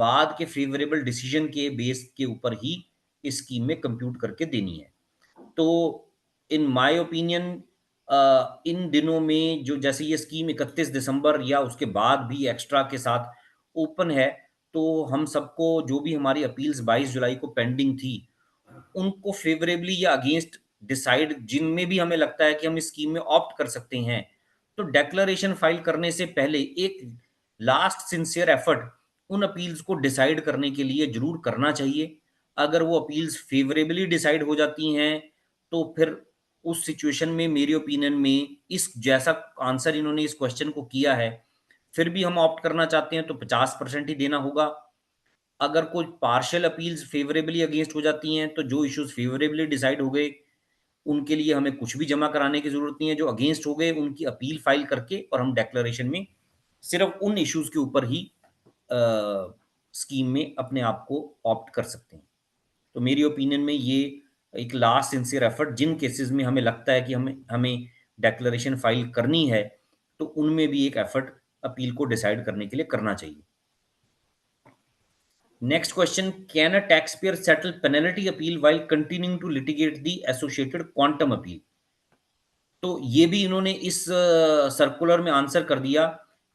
Speaker 2: बाद के फेवरेबल डिसीजन के बेस के ऊपर ही इस स्कीम में कंप्यूट करके देनी है। तो इन माय ओपिनियन इन दिनों में जो जैसे ये स्कीम 31 दिसंबर या उसके बाद भी एक्स्ट्रा के साथ ओपन है, तो हम सबको जो भी हमारी अपील्स 22 जुलाई को पेंडिंग थी उनको फेवरेबली या अगेंस्ट डिसाइड जिनमें भी हमें लगता है कि हम इस स्कीम में ऑप्ट कर सकते हैं, तो डेक्लरेशन फाइल करने से पहले एक लास्ट सिंसियर एफर्ट उन अपील्स को डिसाइड करने के लिए जरूर करना चाहिए। अगर वो अपील्स फेवरेबली डिसाइड हो जाती हैं तो फिर उस सिचुएशन में मेरी ओपिनियन में इस जैसा आंसर इन्होंने इस क्वेश्चन को किया है फिर भी हम ऑप्ट करना चाहते हैं तो 50% ही देना होगा। अगर कोई पार्शियल अपील्स फेवरेबली अगेंस्ट हो जाती हैं तो जो इश्यूज फेवरेबली डिसाइड हो गए उनके लिए हमें कुछ भी जमा कराने की जरूरत नहीं है, जो अगेंस्ट हो गए उनकी अपील फाइल करके और हम डेक्लरेशन में सिर्फ उन इश्यूज के ऊपर ही स्कीम में अपने आप को ऑप्ट कर सकते हैं। तो मेरी ओपिनियन में ये एक लास्ट सिंसियर एफर्ट जिन केसेस में हमें लगता है कि हमें डेक्लरेशन फाइल करनी है तो उनमें भी एक एफर्ट अपील को डिसाइड करने के लिए करना चाहिए। Next question, can a taxpayer settle penalty appeal while continuing to litigate the associated quantum appeal? तो ये भी इन्होंने इस सर्कुलर में आंसर कर दिया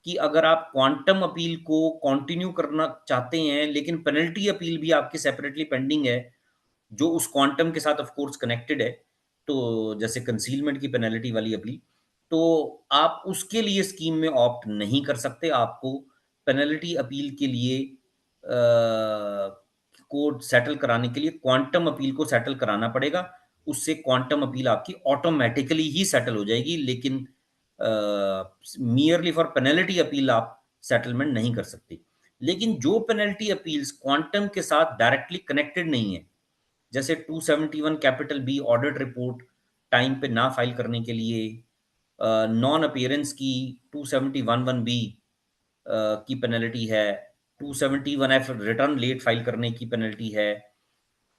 Speaker 2: कि अगर आप क्वांटम अपील को कंटिन्यू करना चाहते हैं लेकिन पेनल्टी अपील भी आपकी सेपरेटली पेंडिंग है जो उस क्वांटम के साथ ऑफ कोर्स कनेक्टेड है, तो जैसे कंसीलमेंट की पेनल्टी वाली अपील, तो आप उसके लिए स्कीम में ऑप्ट नहीं कर सकते। आपको पेनल्टी अपील के लिए को सेटल कराने के लिए क्वांटम अपील को सेटल कराना पड़ेगा। उससे क्वांटम अपील आपकी ऑटोमेटिकली ही सेटल हो जाएगी, लेकिन मियरली फॉर पेनल्टी अपील आप सेटलमेंट नहीं कर सकते। लेकिन जो पेनल्टी अपील्स क्वांटम के साथ डायरेक्टली कनेक्टेड नहीं है, जैसे 271 capital B audit report time पे ना फाइल करने के लिए, नॉन अपीयरेंस की 271 बी की पेनल्टी है, 271F रिटर्न लेट फाइल करने की पेनल्टी है,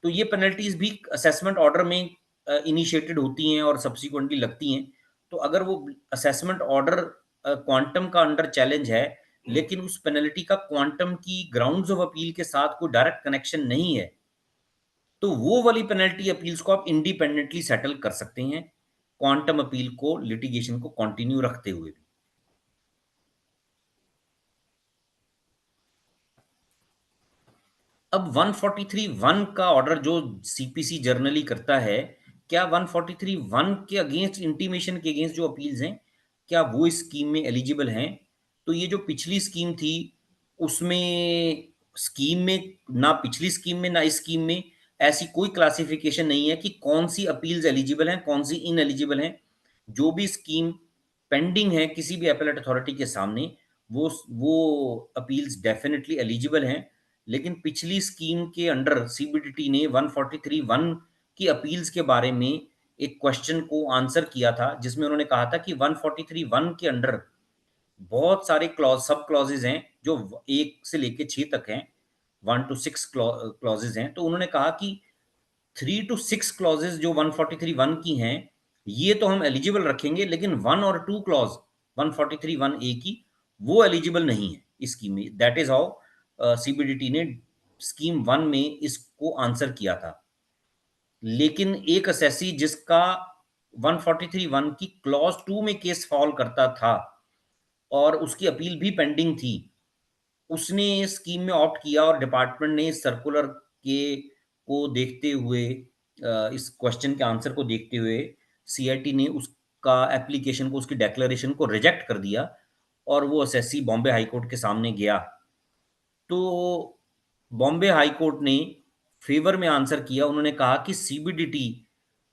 Speaker 2: तो ये पेनल्टीज भी असेसमेंट ऑर्डर में इनिशिएटेड होती हैं और सब्सिक्वेंटली लगती हैं। तो अगर वो असेसमेंट ऑर्डर क्वांटम का अंडर चैलेंज है लेकिन उस पेनल्टी का क्वांटम की ग्राउंड्स ऑफ अपील के साथ कोई डायरेक्ट कनेक्शन नहीं है, तो वो वाली पेनल्टी अपील्स को आप इंडिपेंडेंटली सेटल कर सकते हैं क्वांटम अपील को लिटिगेशन को कंटिन्यू रखते हुए भी। अब 143(1) का ऑर्डर जो सीपीसी जर्नली करता है, क्या 143(1) के अगेंस्ट इंटीमेशन के अगेंस्ट जो अपील्स हैं क्या वो इस स्कीम में एलिजिबल हैं? तो ये जो पिछली स्कीम थी उसमें स्कीम में ना पिछली स्कीम में ना इस स्कीम में ऐसी कोई क्लासिफिकेशन नहीं है कि कौन सी अपील्स एलिजिबल हैं कौन सी इन एलिजिबल हैं। जो भी स्कीम पेंडिंग है किसी भी एपेलेट अथॉरिटी के सामने वो अपील्स डेफिनेटली एलिजिबल हैं। लेकिन पिछली स्कीम के अंडर सीबीडीटी ने 143(1) की अपील्स के बारे में एक क्वेश्चन को आंसर किया था जिसमें उन्होंने कहा था कि 143(1) के अंडर बहुत सारे सब क्लॉजेज हैं जो 1 से लेके 6 तक हैं, 1 to 6 क्लॉजेज हैं। तो उन्होंने कहा कि 3 to 6 क्लॉजेस जो 143(1) की हैं, ये तो हम एलिजिबल रखेंगे, लेकिन 1 और 2 क्लॉज 143(1)(a) की वो एलिजिबल नहीं है इस स्कीम में। दैट इज हाउ सीबीडीटी ने स्कीम 1 में इसको आंसर किया था। लेकिन एक असेसी जिसका 143(1) की क्लॉज 2 में केस फॉल करता था और उसकी अपील भी पेंडिंग थी, उसने इस स्कीम में ऑप्ट किया और डिपार्टमेंट ने इस सर्कुलर के को देखते हुए इस क्वेश्चन के आंसर को देखते हुए सीआईटी ने उसका एप्लीकेशन को, उसकी डेक्लेरेशन को रिजेक्ट कर दिया और वो असेसी बॉम्बे हाई कोर्ट के सामने गया। तो बॉम्बे हाई कोर्ट ने फेवर में आंसर किया। उन्होंने कहा कि सीबीडीटी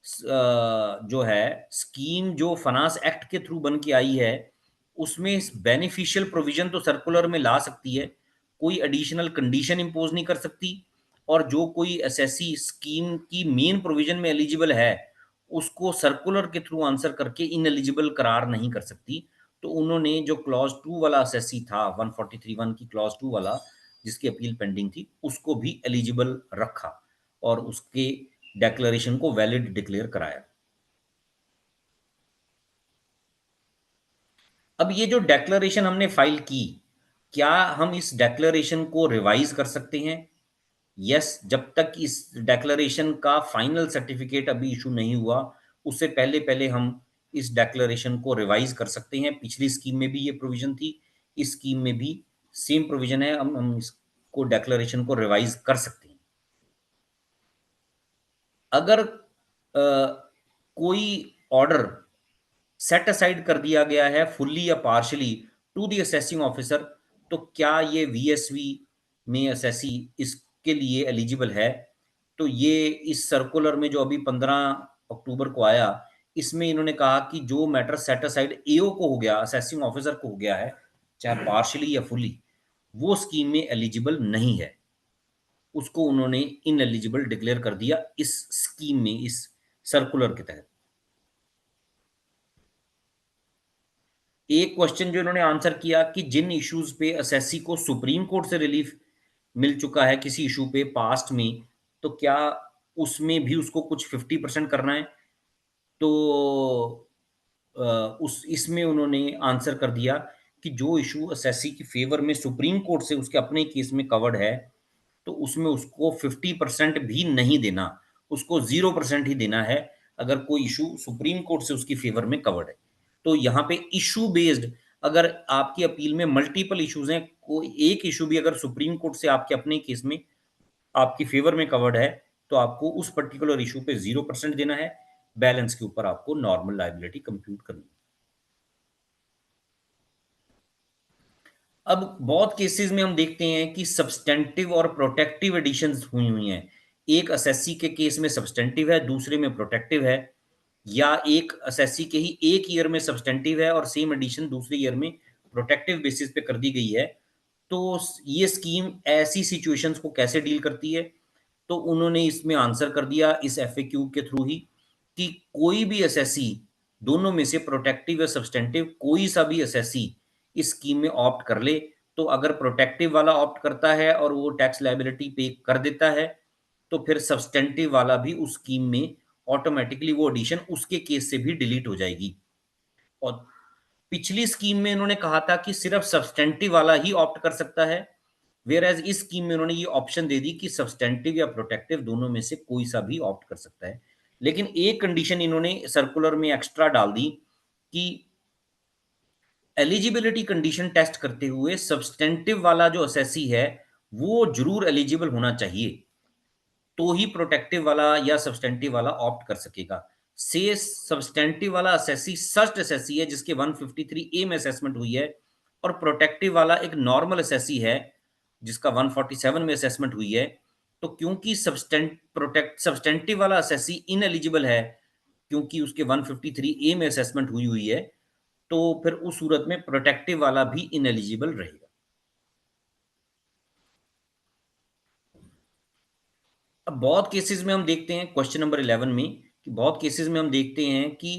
Speaker 2: जो है स्कीम जो फाइनेंस एक्ट के थ्रू बन के आई है, उसमें बेनिफिशियल प्रोविजन तो सर्कुलर में ला सकती है, कोई एडिशनल कंडीशन इंपोज नहीं कर सकती, और जो कोई एसएससी स्कीम की मेन प्रोविजन में एलिजिबल है उसको सर्कुलर के थ्रू आंसर करके इनएलिजिबल करार नहीं कर सकती। तो उन्होंने जो क्लॉज 2 वाला एसएससी था 143(1) की क्लॉज 2 वाला, जिसकी अपील पेंडिंग थी, उसको भी एलिजिबल रखा और उसके डेक्लेरेशन को वैलिड डिक्लेयर कराया। अब ये जो डेक्लेरेशन हमने फाइल की, क्या हम इस डेक्लेरेशन को रिवाइज कर सकते हैं? यस, जब तक इस डेक्लेरेशन का फाइनल सर्टिफिकेट अभी इशू नहीं हुआ, उससे पहले पहले हम इस डेक्लेरेशन को रिवाइज कर सकते हैं। पिछली स्कीम में भी ये प्रोविजन थी, इस स्कीम में भी सेम प्रोविजन है, हम इसको डेक्लेरेशन को रिवाइज कर सकते हैं। अगर कोई ऑर्डर सेट असाइड कर दिया गया है फुल्ली या partially to the assessing officer, तो क्या ये वीएसवी में असेसी इसके लिए एलिजिबल है? तो ये इस सर्कुलर में जो अभी 15 अक्टूबर को आया, इसमें इन्होंने कहा कि जो मैटर सेट असाइड एओ को हो गया, असेसिंग ऑफिसर को हो गया है, चाहे पार्शली या फुल्ली, वो स्कीम में एलिजिबल नहीं है। उसको उन्होंने इनएलिजिबल डिक्लेयर कर दिया इस स्कीम में, इस सर्कुलर के तहत। एक क्वेश्चन जो इन्होंने आंसर किया कि जिन इश्यूज पे असेसी को सुप्रीम कोर्ट से रिलीफ मिल चुका है किसी इशू पे पास्ट में, तो क्या उसमें भी उसको कुछ 50% करना है? तो उस इसमें उन्होंने आंसर कर दिया कि जो इशू असेसी की फेवर में सुप्रीम कोर्ट से उसके अपने केस में कवर्ड है, तो उसमें उसको 50% भी नहीं देना, उसको 0% ही देना है अगर कोई इशू सुप्रीम कोर्ट से उसकी फेवर में कवर्ड है। तो यहाँ पे इशू बेस्ड, अगर आपकी अपील में मल्टीपल इश्यूज हैं, कोई एक इशू भी अगर सुप्रीम कोर्ट से आपके अपने केस में आपकी फेवर में कवर्ड है, तो आपको उस पर्टिकुलर इशू पे 0% देना है, बैलेंस के ऊपर आपको नॉर्मल लायबिलिटी कंप्यूट करनी है। अब बहुत केसेस में हम देखते हैं कि सब्सटेंटिव और प्रोटेक्टिव एडिशंस हुई हैं। एक असेसी के केस में सब्सटेंटिव है, दूसरे में प्रोटेक्टिव है, या एक असेसी के ही एक ईयर में सब्सटेंटिव है और सेम एडिशन दूसरे ईयर में प्रोटेक्टिव बेसिस पे कर दी गई है। तो ये स्कीम ऐसी सिचुएशंस को कैसे डील करती है? तो उन्होंने इसमें आंसर कर दिया इस एफएक्यू के थ्रू ही कि कोई भी एसएससी, दोनों में से प्रोटेक्टिव या सब्सटेंटिव, कोई सा भी एसएससी इस स्कीम में ऑप्ट कर ले, तो अगर प्रोटेक्टिव वाला ऑप्ट करता है और वो टैक्स लायबिलिटी पे कर देता है, तो फिर सब्सटेंटिव वाला भी उस स्कीम में ऑटोमेटिकली वो एडिशन उसके केस से भी डिलीट हो जाएगी। और पिछली स्कीम में इन्होंने कहा था कि सिर्फ सब्सटेंटिव वाला ही ऑप्ट कर सकता है, वेयर एज इस स्कीम में उन्होंने ये ऑप्शन दे दी कि सब्सटेंटिव या प्रोटेक्टिव दोनों में से कोई सा भी ऑप्ट कर सकता है। लेकिन एक कंडीशन इन्होंने सर्कुलर में एक्स्ट्रा डाल दी कि एलिजिबिलिटी कंडीशन टेस्ट करते हुए सब्सटेंटिव वाला जो असेसी है वो जरूर एलिजिबल होना चाहिए, तो ही प्रोटेक्टिव वाला या सब्सटेंटिव वाला ऑप्ट कर सकेगा। से सब्सटेंटिव वाला असेसी सच असेसी है जिसके 153A में असेसमेंट हुई है, और प्रोटेक्टिव वाला एक नॉर्मल असेसी है जिसका 147 में असेसमेंट हुई है। तो क्योंकि सब्सटेंटिव वाला असेसी इनएलिजिबल है क्योंकि उसके 153A में असेसमेंट हुई हुई है, तो फिर उस सूरत में प्रोटेक्टिव वाला भी इनएलिजिबल रहेगा। अब बहुत केसेस में हम देखते हैं क्वेश्चन नंबर 11 में कि बहुत केसेस में हम देखते हैं कि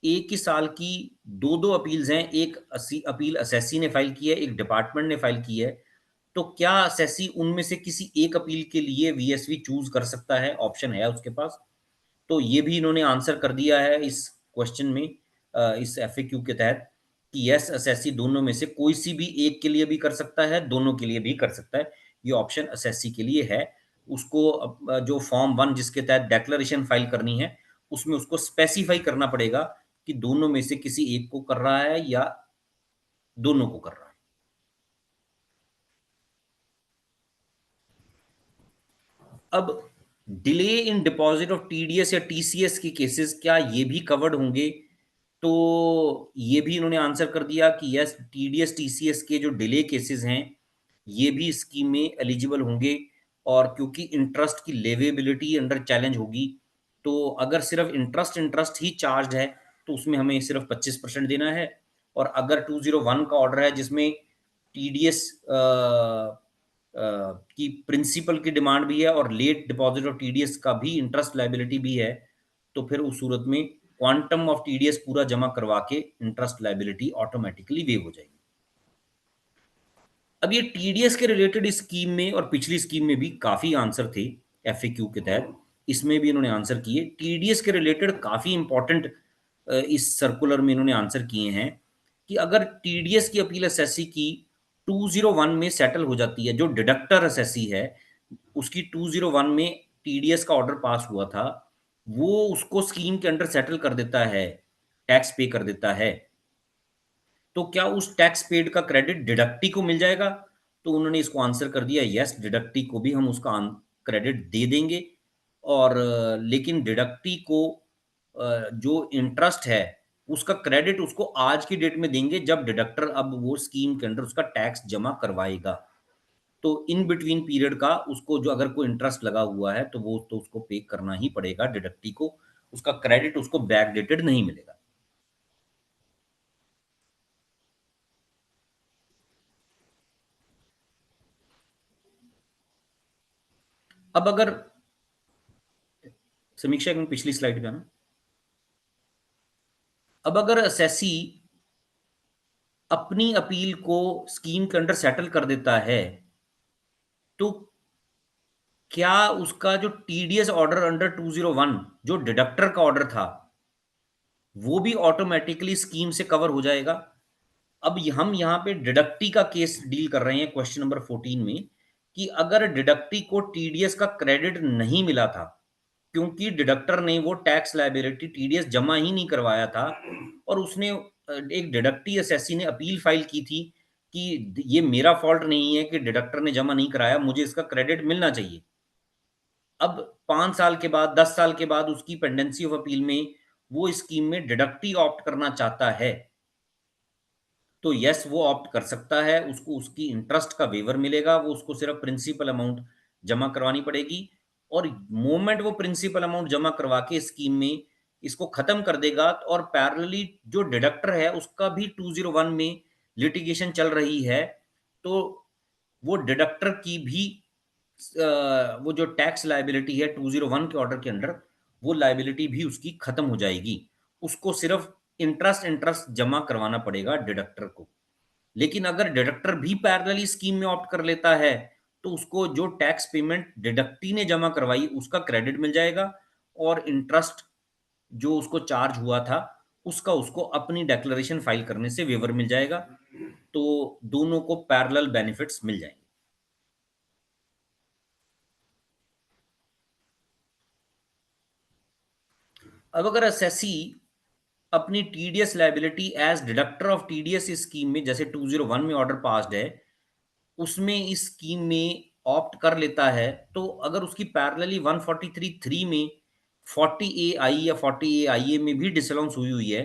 Speaker 2: एक ही साल की दो अपील्स हैं, एक अपील असेसी ने फाइल की है, एक डिपार्टमेंट ने फाइल की है। तो क्या सेसी उनमें से किसी एक अपील के लिए वीएसवी चूज कर सकता है? ऑप्शन है उसके पास। तो ये भी इन्होंने आंसर कर दिया है इस क्वेश्चन में, इस एफएक्यू के तहत, कि यस असेसी दोनों में से कोई सी भी एक के लिए भी कर सकता है, दोनों के लिए भी कर सकता है। ये ऑप्शन असेसी के लिए है। उसको जो फॉर्म 1 जिसके तहत डेक्लरेशन फाइल करनी है, उसमें उसको स्पेसिफाई करना पड़ेगा कि दोनों में से किसी एक को कर रहा है या दोनों को कर रहा है। अब delay in deposit of TDS या टीसीएस के केसेस क्या ये भी कवर्ड होंगे? तो ये भी इन्होंने आंसर कर दिया कि यस, टीडीएस टीसीएस के जो डिले केसेस हैं ये भी स्कीम में एलिजिबल होंगे। और क्योंकि इंटरेस्ट की लेवेबिलिटी अंडर चैलेंज होगी, तो अगर सिर्फ इंटरेस्ट ही चार्ज है तो उसमें हमें सिर्फ 25% देना है। और अगर 201 का ऑर्डर है जिसमें टीडीएस की प्रिंसिपल की डिमांड भी है और लेट डिपॉजिट ऑफ टीडीएस का भी इंटरेस्ट लायबिलिटी भी है, तो फिर उस सूरत में क्वांटम ऑफ टीडीएस पूरा जमा करवा के इंटरेस्ट लायबिलिटी ऑटोमेटिकली वेव हो जाएगी। अब ये टीडीएस के रिलेटेड इस स्कीम में और पिछली स्कीम में भी काफी आंसर थे एफएक्यू के तहत, इसमें भी इन्होंने आंसर किए। टीडीएस के रिलेटेड काफी इंपॉर्टेंट इस सर्कुलर में इन्होंने आंसर किए हैं कि अगर टीडीएस की अपील एसएससी की 201 में सेटल हो जाती है, जो डिडक्टर एसएससी है उसकी 201 में टीडीएस का ऑर्डर पास हुआ था, वो उसको स्कीम के अंडर सेटल कर देता है, टैक्स पे कर देता है, तो क्या उस टैक्स पेड का क्रेडिट डिडक्टी को मिल जाएगा? तो उन्होंने इसको आंसर कर दिया यस, डिडक्टी को भी हम उसका क्रेडिट दे देंगे। और लेकिन डिडक्टी को जो इंटरेस्ट है उसका क्रेडिट उसको आज की डेट में देंगे जब डिडक्टर अब वो स्कीम के अंडर उसका टैक्स जमा करवाएगा। तो इन बिटवीन पीरियड का उसको जो अगर कोई इंटरेस्ट लगा हुआ है तो वो तो उसको पे करना ही पड़ेगा डिडक्टी को, उसका क्रेडिट उसको बैक डेटेड नहीं मिलेगा। अब अगर समीक्षा की पिछली स्लाइड पे आना, अब अगर असेसी अपनी अपील को स्कीम के अंडर सेटल कर देता है तो क्या उसका जो टीडीएस ऑर्डर अंडर 201 जो डिडक्टर का ऑर्डर था वो भी ऑटोमेटिकली स्कीम से कवर हो जाएगा? अब हम यहां पे डिडक्टी का केस डील कर रहे हैं क्वेश्चन नंबर 14 में, कि अगर डिडक्टी को टीडीएस का क्रेडिट नहीं मिला था क्योंकि डिडक्टर ने वो टैक्स लायबिलिटी टीडीएस जमा ही नहीं करवाया था, और उसने एक डिडक्टी एसएससी ने अपील फाइल की थी कि ये मेरा फॉल्ट नहीं है कि डिडक्टर ने जमा नहीं कराया, मुझे इसका क्रेडिट मिलना चाहिए। अब 5 साल के बाद 10 साल के बाद उसकी पेंडेंसी ऑफ अपील में वो स्कीम में डिडक्टी ऑप्ट करना चाहता है तो यस वो ऑप्ट कर सकता है, उसको उसकी इंटरेस्ट का वेवर मिलेगा, वो उसको सिर्फ प्रिंसिपल अमाउंट जमा करवानी पड़ेगी। और मोमेंट वो प्रिंसिपल अमाउंट जमा करवा के स्कीम में इसको खत्म कर देगा और पैरेलली जो डिडक्टर है उसका भी 201 में लिटिगेशन चल रही है, तो वो डिडक्टर की भी वो जो टैक्स लायबिलिटी है 201 के ऑर्डर के अंडर, वो लायबिलिटी भी उसकी खत्म हो जाएगी। उसको सिर्फ इंटरेस्ट जमा करवाना पड़ेगा डिडक्टर को। लेकिन अगर डिडक्टर भी पैरेलली स्कीम में ऑप्ट कर लेता है तो उसको जो टैक्स पेमेंट डिडक्टी ने जमा करवाई उसका क्रेडिट मिल जाएगा, और इंटरेस्ट जो उसको चार्ज हुआ था उसका उसको अपनी डेक्लेरेशन फाइल करने से वेवर मिल जाएगा। तो दोनों को पैरेलल बेनिफिट्स मिल जाएंगे। अब अगर असेसी अपनी TDS liability as deductor of TDS scheme में, जैसे 201 में ऑर्डर पास्ड है, उसमें इस स्कीम में ऑप्ट कर लेता है, तो अगर उसकी पैरेलली 143(3) में 40A(I) या 40A(IA) में भी डिसअलाउंस हुई है,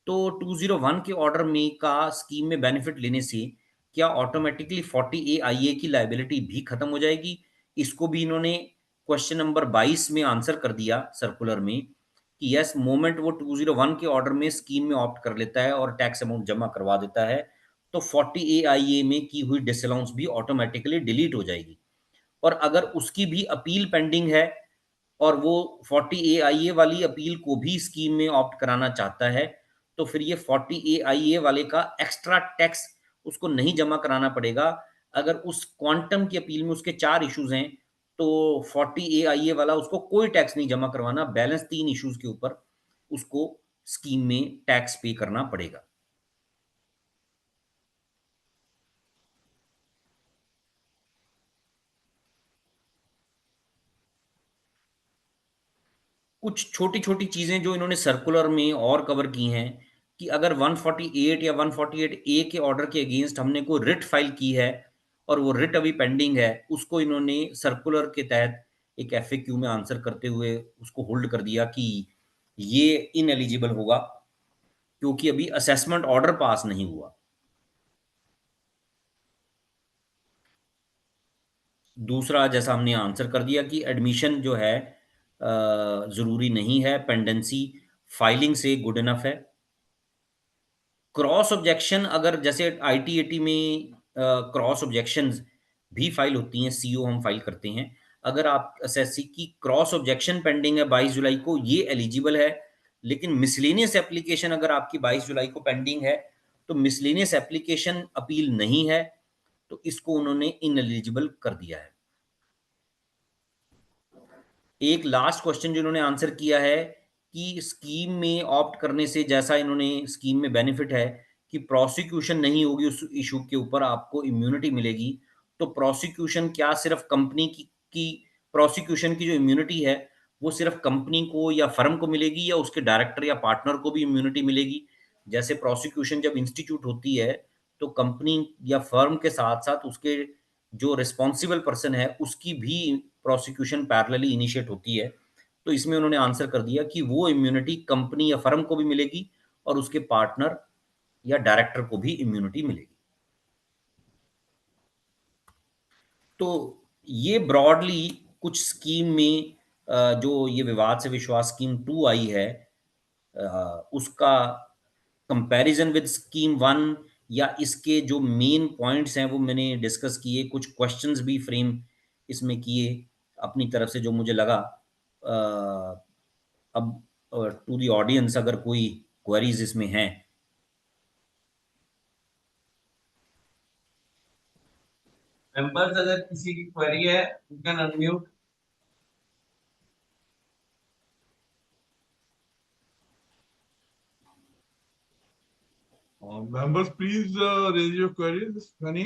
Speaker 2: तो 201 के ऑर्डर में का स्कीम में बेनिफिट लेने से क्या ऑटोमेटिकली 40A(IA) की लायबिलिटी भी खत्म हो जाएगी? इसको भी इन्होंने क्वेश्चन नंबर 22 में आंसर कर दिया सर्कुलर में कि यस, मोमेंट वो 201 के ऑर्डर में स्कीम में ऑप्ट कर लेता है और टैक्स अमाउंट जमा करवा देता है तो 40A(IA) में की हुई डिसअलाउंस भी ऑटोमेटिकली डिलीट हो जाएगी। और अगर उसकी भी अपील पेंडिंग है और वो 40A(IA) वाली अपील को भी स्कीम में ऑप्ट कराना चाहता है, तो फिर ये 40A(IA) वाले का एक्स्ट्रा टैक्स उसको नहीं जमा कराना पड़ेगा। अगर उस क्वांटम की अपील में उसके 4 इश्यूज हैं तो 40 AIA वाला उसको कोई टैक्स नहीं जमा करवाना, बैलेंस 3 इश्यूज के ऊपर उसको स्कीम में टैक्स पे करना पड़ेगा। कुछ छोटी-छोटी चीजें जो इन्होंने सर्कुलर में और कवर की हैं कि अगर 148 या 148 ए के ऑर्डर के अगेंस्ट हमने कोई रिट फाइल की है और वो रिट अभी पेंडिंग है, उसको इन्होंने सर्कुलर के तहत एक FAQ में आंसर करते हुए उसको होल्ड कर दिया कि ये इनएलिजिबल होगा क्योंकि अभी असेसमेंट ऑर्डर पास नहीं हुआ। दूसरा, जैसा हमने आंसर कर दिया कि एडमिशन जो है जरूरी नहीं है, पेंडेंसी फाइलिंग से गुड इनफ है। क्रॉस ऑब्जेक्शन, अगर जैसे ITAT में क्रॉस ऑब्जेक्शंस भी फाइल होती हैं, CO हम फाइल करते हैं, अगर आप SSC की क्रॉस ऑब्जेक्शन पेंडिंग है 22 जुलाई को, ये एलिजिबल है। लेकिन मिसलेनियस एप्लीकेशन अगर आपकी 22 जुलाई को पेंडिंग है तो मिसलेनियस एप्लीकेशन अपील नहीं है, तो इसको उन्होंने इनएलिजिबल कर दिया है। एक लास्ट क्वेश्चन जो इन्होंने आंसर किया है कि स्कीम में ऑप्ट करने से, जैसा इन्होंने स्कीम में बेनिफिट है कि प्रोसिक्यूशन नहीं होगी उस इशू के ऊपर, आपको इम्यूनिटी मिलेगी। तो प्रोसिक्यूशन क्या सिर्फ कंपनी की प्रोसिक्यूशन की जो इम्यूनिटी है वो सिर्फ कंपनी को या फर्म को मिलेगी या उसके डायरेक्टर या पार्टनर को भी इम्यूनिटी मिलेगी? जैसे प्रोसिक्यूशन जब इंस्टीट्यूट होती है तो कंपनी या फर्म के साथ साथ उसके जो रिस्पॉन्सिबल पर्सन है उसकी भी प्रोसिक्यूशन पैरेलली इनिशिएट होती है। तो इसमें उन्होंने आंसर कर दिया कि वो इम्यूनिटी कंपनी या फर्म को भी मिलेगी और उसके पार्टनर या डायरेक्टर को भी इम्यूनिटी मिलेगी। तो ये ब्रॉडली कुछ स्कीम में जो ये विवाद से विश्वास स्कीम 2 आई है उसका कंपैरिजन विद स्कीम 1 या इसके जो मेन पॉइंट्स हैं वो मैंने डिस्कस किए, कुछ क्वेश्चंस भी फ्रेम इसमें किए अपनी तरफ से जो मुझे लगा। अब टू द ऑडियंस अगर कोई क्वेरीज इसमें हैं।
Speaker 3: मेंबर्स अगर किसी की क्वेरी है you can unmute.
Speaker 4: Members, please raise your queries. Any?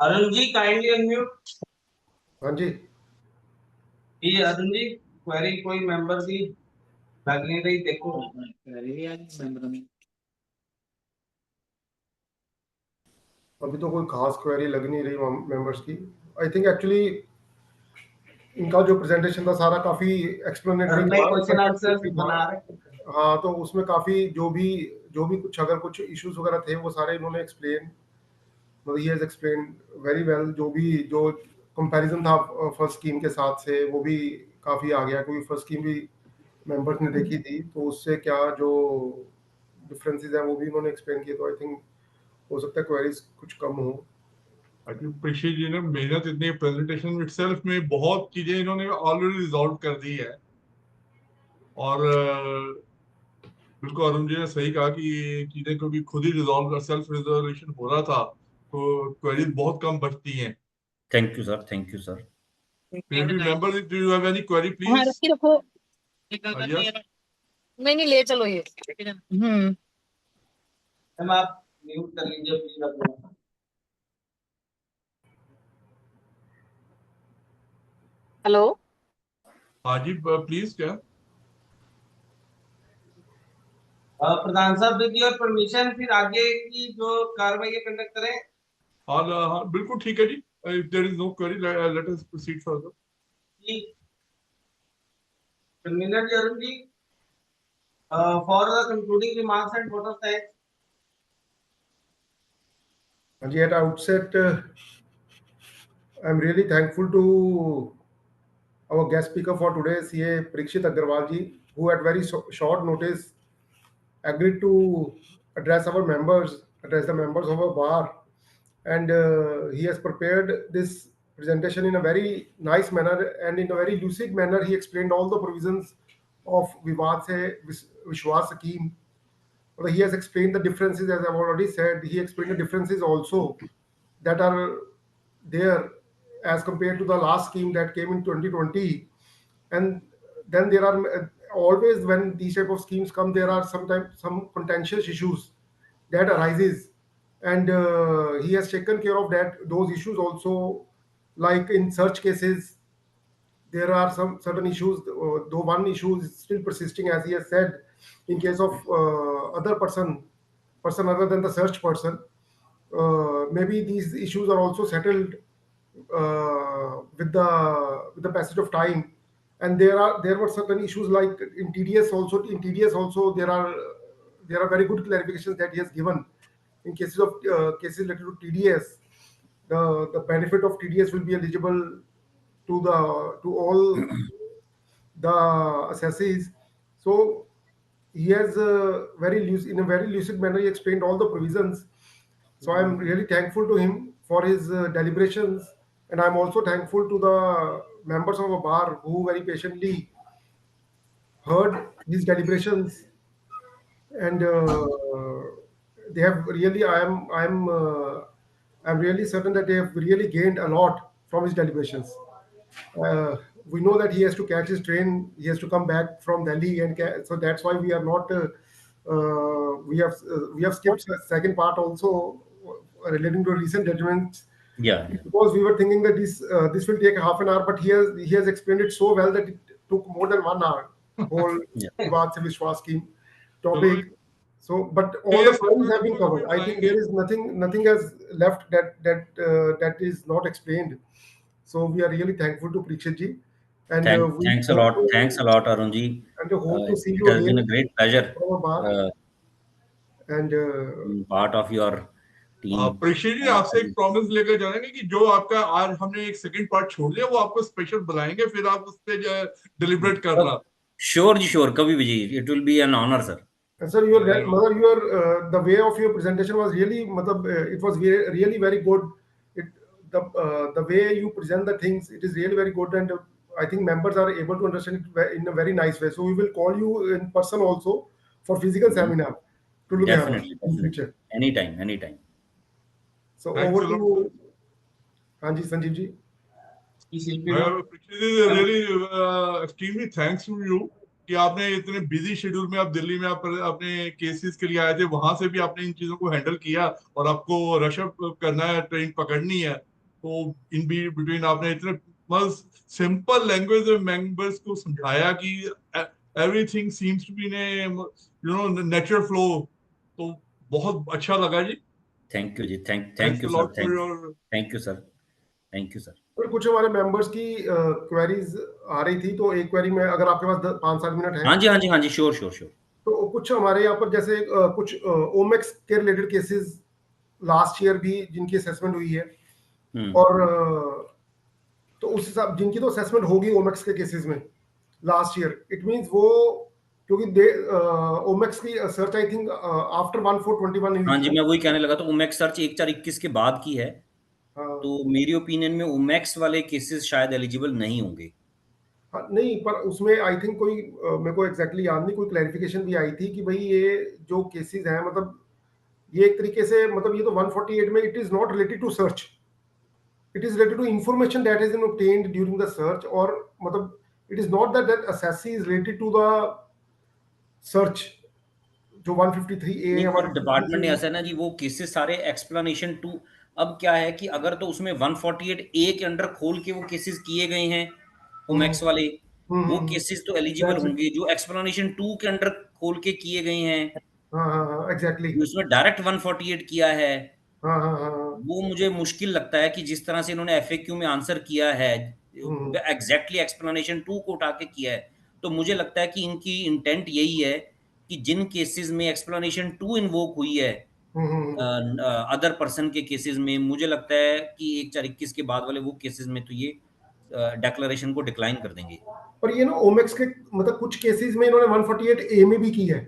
Speaker 3: Arun ji kindly unmute.
Speaker 6: हाँ जी,
Speaker 3: ये अरुण जी क्वेरी कोई मेंबर की लग नहीं रही, देखो।
Speaker 6: अभी तो कोई खास क्वेरी लग नहीं रही मेंबर्स की। आई थिंक एक्चुअली इनका जो प्रेजेंटेशन था सारा काफी एक्सप्लेनेटरी
Speaker 3: क्वेश्चन आंसर बना रहे।
Speaker 6: हाँ, तो उसमें काफी जो भी कुछ अगर कुछ इश्यूज वगैरह थे वो सारे इन्होंने एक्सप्लेन, मतलब he has explain very well. जो कंपैरिजन था फर्स्ट स्कीम के साथ से वो भी काफी आ गया, क्योंकि फर्स्ट स्कीम भी मेंबर्स ने देखी थी, तो उससे क्या जो डिफरेंसेस हैं वो भी इन्होंने एक्सप्लेन किए। तो आई थिंक हो सकता है क्वेरीज कुछ कम हो।
Speaker 4: प्रीशी जी ने मेहनत इतनी प्रेजेंटेशन इटसेल्फ में बहुत चीजें इन्होंने ऑलरेडी रिजॉल्व कर दी है। और बिल्कुल अरुण जी ने सही कहा कि ये चीजें क्योंकि खुद ही रिजॉल्व कर सेल्फ रिजर्वेशन हो रहा था तो क्वेरीज बहुत कम बचती हैं।
Speaker 2: Thank you sir, thank you sir.
Speaker 4: Member, do you have any query
Speaker 5: हाँ,
Speaker 4: प्लीज?
Speaker 5: रखी रखो।
Speaker 4: Yes.
Speaker 5: नहीं ले चलो ये।
Speaker 3: हम आप म्यूट कर लीजिए प्लीज अपना।
Speaker 5: हेलो।
Speaker 4: हाँ जी प्लीज। क्या?
Speaker 3: प्रधान साहब विद योर परमिशन फिर आगे की जो कार्रवाई कंडक्ट करें।
Speaker 4: हाँ बिल्कुल ठीक है जी। If there is no query let us proceed further.
Speaker 3: जी convener ji Arun ji for the concluding remarks and vote of thanks.
Speaker 6: हाँ जी, at outset I'm really thankful to our guest speaker for today, CA Parikshit Agarwal ji, who at very short notice agreed to address the members of our bar, and he has prepared this presentation in a very nice manner and in a very lucid manner. He explained all the provisions of Vivad Se Vishwas scheme, Well, he has explained the differences, as I've already said. He explained the differences also that are there as compared to the last scheme that came in 2020. And then there are always, when these type of schemes come, there are sometimes some contentious issues that arises, and he has taken care of those issues also. Like in search cases, there are some certain issues, though one issue is still persisting, as he has said, in case of other person other than the search person. Maybe these issues are also settled with the passage of time. And there were certain issues like in TDS also. There are very good clarifications that he has given. In cases of cases related to TDS, the benefit of TDS will be eligible to all the assessees. So he has in a very lucid manner, he explained all the provisions. So I'm really thankful to him for his deliberations, and I'm also thankful to the members of a bar who very patiently heard his deliberations. And they have really, I'm really certain that they have really gained a lot from his deliberations. We know that he has to catch his train. He has to come back from Delhi, and so that's why we are not. We have skipped the second part also relating to recent judgments,
Speaker 2: Yeah.
Speaker 6: because we were thinking that this will take half an hour, but he has explained it so well that it took more than 1 hour. Whole
Speaker 2: Yeah.
Speaker 6: Vivad se Vishwas scheme topic. So, but all the points have been covered. I think there is nothing has left that is not explained. So we are really thankful to Parikshit ji, and we
Speaker 2: Thanks a
Speaker 6: hope
Speaker 2: lot.
Speaker 6: to-
Speaker 2: Thanks a lot, Arun ji.
Speaker 6: and we hope to see
Speaker 2: It
Speaker 6: you
Speaker 2: has been a
Speaker 6: again
Speaker 2: great pleasure
Speaker 6: from our bar. And
Speaker 2: being part of your team.
Speaker 4: Parikshit जी, आपसे एक प्रॉमिस लेकर जाएंगे कि जो आपका आज हमने एक सेकंड पार्ट छोड़ दिया वो आपको स्पेशल बुलाएंगे, फिर आप उस पे डिलिब्रेट करना।
Speaker 2: Sure ji, sure. कभी भी जी. It will be an honor, sir.
Speaker 6: And sir, the way of your presentation was really, it was really very good. The way you present the things, it is really very good, and I think members are able to understand it in a very nice way. So we will call you in person also for physical seminar to look at
Speaker 2: Definitely.
Speaker 6: in future.
Speaker 2: Anytime.
Speaker 6: So
Speaker 4: Thanks
Speaker 6: over
Speaker 4: a lot,
Speaker 6: to Hanji Sanjeev ji.
Speaker 4: Parikshit ji, really extremely thanks to you कि आपने इतने बिजी शेड्यूल में आप दिल्ली में आप अपने केसेस के लिए आए थे, वहां से भी आपने इन चीजों को हैंडल किया और आपको रशअप करना है, ट्रेन पकड़नी है, तो इन बिटवीन आपने इतने सिंपल लैंग्वेज में मेंबर्स को समझाया कि everything seems to be in natural flow. तो बहुत अच्छा लगा जी।
Speaker 2: Thank you ji. Thank
Speaker 4: Thanks
Speaker 2: you
Speaker 4: a
Speaker 2: sir.
Speaker 4: lot for your
Speaker 2: Thank you sir. Thank you sir.
Speaker 6: और कुछ हमारे मेंबर्स की क्वेरीज आ रही थी, तो एक क्वेरी में अगर आपके पास 5-7 मिनट है,
Speaker 2: हाँ जी, श्योर।
Speaker 6: तो कुछ हमारे यहाँ पर जैसे कुछ ओमेक्स के रिलेटेड केसेस लास्ट ईयर भी जिनकी असेसमेंट हुई है, और तो उस हिसाब जिनकी तो असेसमेंट होगी ओमेक्स के केसेस में लास्ट ईयर, इट मींस वो, क्योंकि ओमेक्स की सर्च आई थिंक आफ्टर 1421
Speaker 2: हाँ जी, मैं वही कहने लगा, तो ओमेक्स सर्च 1421 के बाद की है।
Speaker 6: हाँ,
Speaker 2: तो मेरी ओपिनियन में ओमेक्स वाले केसेस शायद एलिजिबल नहीं होंगे।
Speaker 6: हाँ, नहीं, पर उसमें आई थिंक कोई मेरे को एग्जैक्टली याद नहीं, कोई क्लैरिफिकेशन भी आई थी कि भाई ये जो केसेस हैं, मतलब ये एक तरीके से, मतलब ये तो 148 में it is not related to search, it is related to information that is obtained during the search, और मतलब it is not that assessee is related to the search जो 153A
Speaker 2: हमारे डिपार्टमेंट ने ऐसा है ना जी, वो केसेस सारे एक्सप्लेनेशन टू, अब क्या है कि अगर तो उसमें 148A के अंडर खोल के वो केसेस किए गए हैं ओमेक्स वाले, वो केसेस तो एलिजिबल होंगे। जो एक्सप्लेनेशन 2 के अंडर खोल के किए गए हैं,
Speaker 6: हाँ, एग्जैक्टली,
Speaker 2: उसमें डायरेक्ट 148 किया है,
Speaker 6: हाँ,
Speaker 2: वो मुझे मुश्किल लगता है कि जिस तरह से इन्होंने एफएक्यू में आंसर किया है, एग्जैक्टली एक्सप्लेनेशन 2 को उठा के किया है। तो मुझे लगता है कि इनकी इंटेंट यही है कि जिन केसेस में एक्सप्लेनेशन 2 इन्वोक हुई है अदर पर्सन के केसेस में, मुझे लगता है कि 1421 के बाद वाले वो केसेस में तो ये डिक्लेरेशन को डिक्लाइन कर देंगे।
Speaker 6: पर ये ना ओमेक्स के मतलब कुछ केसेस में इन्होंने 148A में भी की है।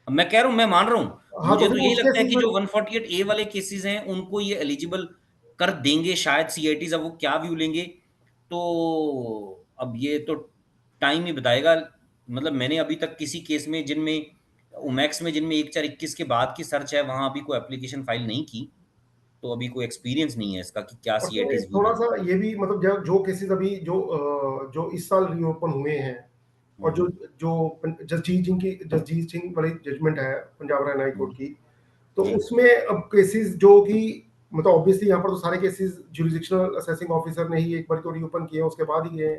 Speaker 2: मैं कह रहा हूँ, मैं मान रहा हूँ,
Speaker 6: हाँ,
Speaker 2: मुझे
Speaker 6: तो
Speaker 2: तो यही लगता है कि
Speaker 6: में...
Speaker 2: जो 148A वाले केसेस हैं उनको ये एलिजिबल कर देंगे शायद सीआईटीज। अब वो क्या व्यू लेंगे तो अब ये तो टाइम ही बताएगा। मतलब मैंने अभी तक किसी केस में जिनमें उमैक्स में जिनमें 1/4/21 के बाद की सर्च है वहां अभी कोई एप्लीकेशन फाइल नहीं की, तो अभी कोई एक्सपीरियंस नहीं है इसका कि क्या
Speaker 6: और
Speaker 2: सीएटीज हुई
Speaker 6: थोड़ा
Speaker 2: हैं।
Speaker 6: सा ये भी मतलब जो केसेस अभी जो इस साल रीओपन हुए हैं और जो जसजीत सिंह वाली जजमेंट है पंजाब हरियाणा हाई कोर्ट की, तो
Speaker 2: जी।
Speaker 6: उसमें अब केसेस जो कि मतलब ऑब्वियसली यहाँ पर तो सारे केसेस जुरिडिक्शनल असेसिंग ऑफिसर ने ही एक बार तो रीओपन किए, उसके बाद ही गए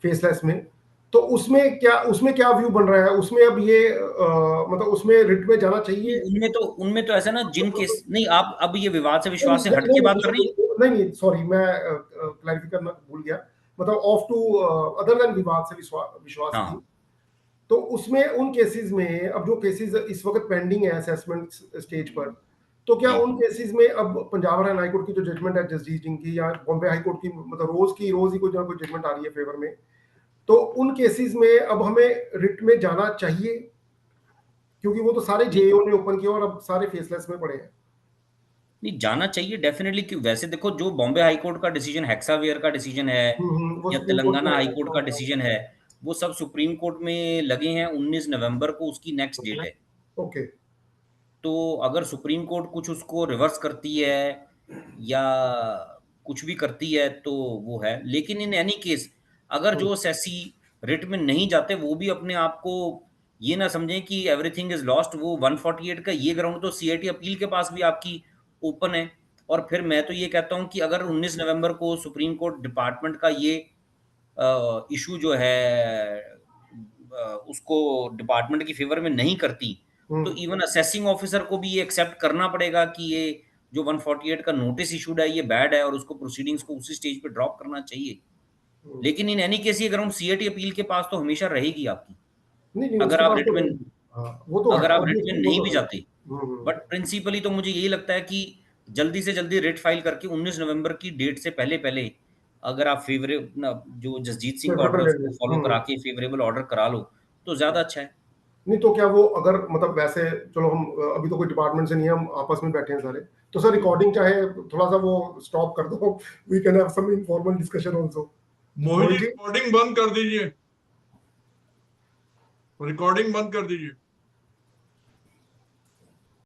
Speaker 6: फेसलेस में। तो उसमें क्या व्यू बन रहा है? उसमें अब ये मतलब उसमें रिट में जाना चाहिए?
Speaker 2: उनमें तो ऐसा ना जिन केस नहीं, आप अब ये विवाद से विश्वास से
Speaker 6: नहीं
Speaker 2: हट के बात कर रही हैं।
Speaker 6: नहीं सॉरी, मैं क्लैरिफाई करना भूल गया। मतलब ऑफ टू अदर देन विवाद से विश्वास
Speaker 2: हाँ।
Speaker 6: की, तो उसमें उन केसेस में अब जो केसेस इस वक्त पेंडिंग है असेसमेंट स्टेज पर, तो क्या
Speaker 2: जी।
Speaker 6: उन केसेस में अब पंजाब हरियाणा हाई कोर्ट की जो जजमेंट है जसजीत सिंह की या बॉम्बे हाई कोर्ट की, मतलब रोज ही कोई ना कोई जजमेंट आ रही है फेवर में, तो उन केसेस में अब हमें रिट में जाना चाहिए? क्योंकि वो तो सारे
Speaker 2: नहीं,
Speaker 6: जेईओ ने ओपन किए और अब सारे फेसलेस में पड़े हैं।
Speaker 2: नहीं जाना चाहिए डेफिनेटली। कि वैसे देखो, जो बॉम्बे हाई कोर्ट का डिसीजन, हेक्सावेयर का डिसीजन है
Speaker 6: वो
Speaker 2: या
Speaker 6: सुप्रीम कोर्ट में
Speaker 2: तेलंगाना हाई
Speaker 6: है।
Speaker 2: कोर्ट का डिसीजन है, वो सब सुप्रीम कोर्ट में लगे हैं। 19 नवंबर को उसकी नेक्स्ट डेट है।
Speaker 6: ओके।
Speaker 2: तो अगर सुप्रीम कोर्ट कुछ उसको रिवर्स करती है या कुछ भी करती है तो वो है। लेकिन इन एनी केस अगर जो सेसी रिट में नहीं जाते वो भी अपने आप को ये ना समझें कि एवरीथिंग इज लॉस्ट। वो 148 का ये ग्राउंड तो सीआईटी अपील के पास भी आपकी ओपन है। और फिर मैं तो ये कहता हूं कि अगर 19 नवंबर को सुप्रीम कोर्ट डिपार्टमेंट का ये इशू जो है उसको डिपार्टमेंट की फेवर में नहीं करती, तो इवन असेसिंग ऑफिसर को भी ये एक्सेप्ट करना पड़ेगा कि ये जो 148 का नोटिस इशूड है ये बैड है और उसको प्रोसीडिंग्स को उसी स्टेज पे ड्रॉप करना चाहिए। लेकिन इन एनी केस ये ग्राउंड सीएटी अपील के पास तो हमेशा रहेगी आपकी,
Speaker 6: नहीं नहीं,
Speaker 2: अगर
Speaker 6: उसके
Speaker 2: आप
Speaker 6: पास
Speaker 2: रिट
Speaker 6: तो
Speaker 2: में
Speaker 6: रहेगी। हाँ, वो तो है,
Speaker 2: अगर आप रिट में
Speaker 6: ऑब्वियसली वो
Speaker 2: नहीं
Speaker 6: तो
Speaker 2: भी
Speaker 6: है।
Speaker 2: जाते। बट प्रिंसिपली तो मुझे यही लगता है कि जल्दी से जल्दी रिट फाइल करके 19 नवंबर की डेट से पहले पहले अगर आप फेवरेबल जो जसजीत सिंह का ऑर्डर है उसको फॉलो करा के फेवरेबल ऑर्डर करा लो तो ज्यादा अच्छा है।
Speaker 6: नहीं तो क्या वो अगर मतलब वैसे, चलो हम अभी तो कोई डिपार्टमेंट से नहीं है, हम आपस में बैठे हैं सारे, तो सर रिकॉर्डिंग चाहे थोड़ा सा वो स्टॉप कर दो, we can have some informal discussion also.
Speaker 4: Mohit ji recording बंद कर दीजिए, रिकॉर्डिंग बंद कर दीजिए।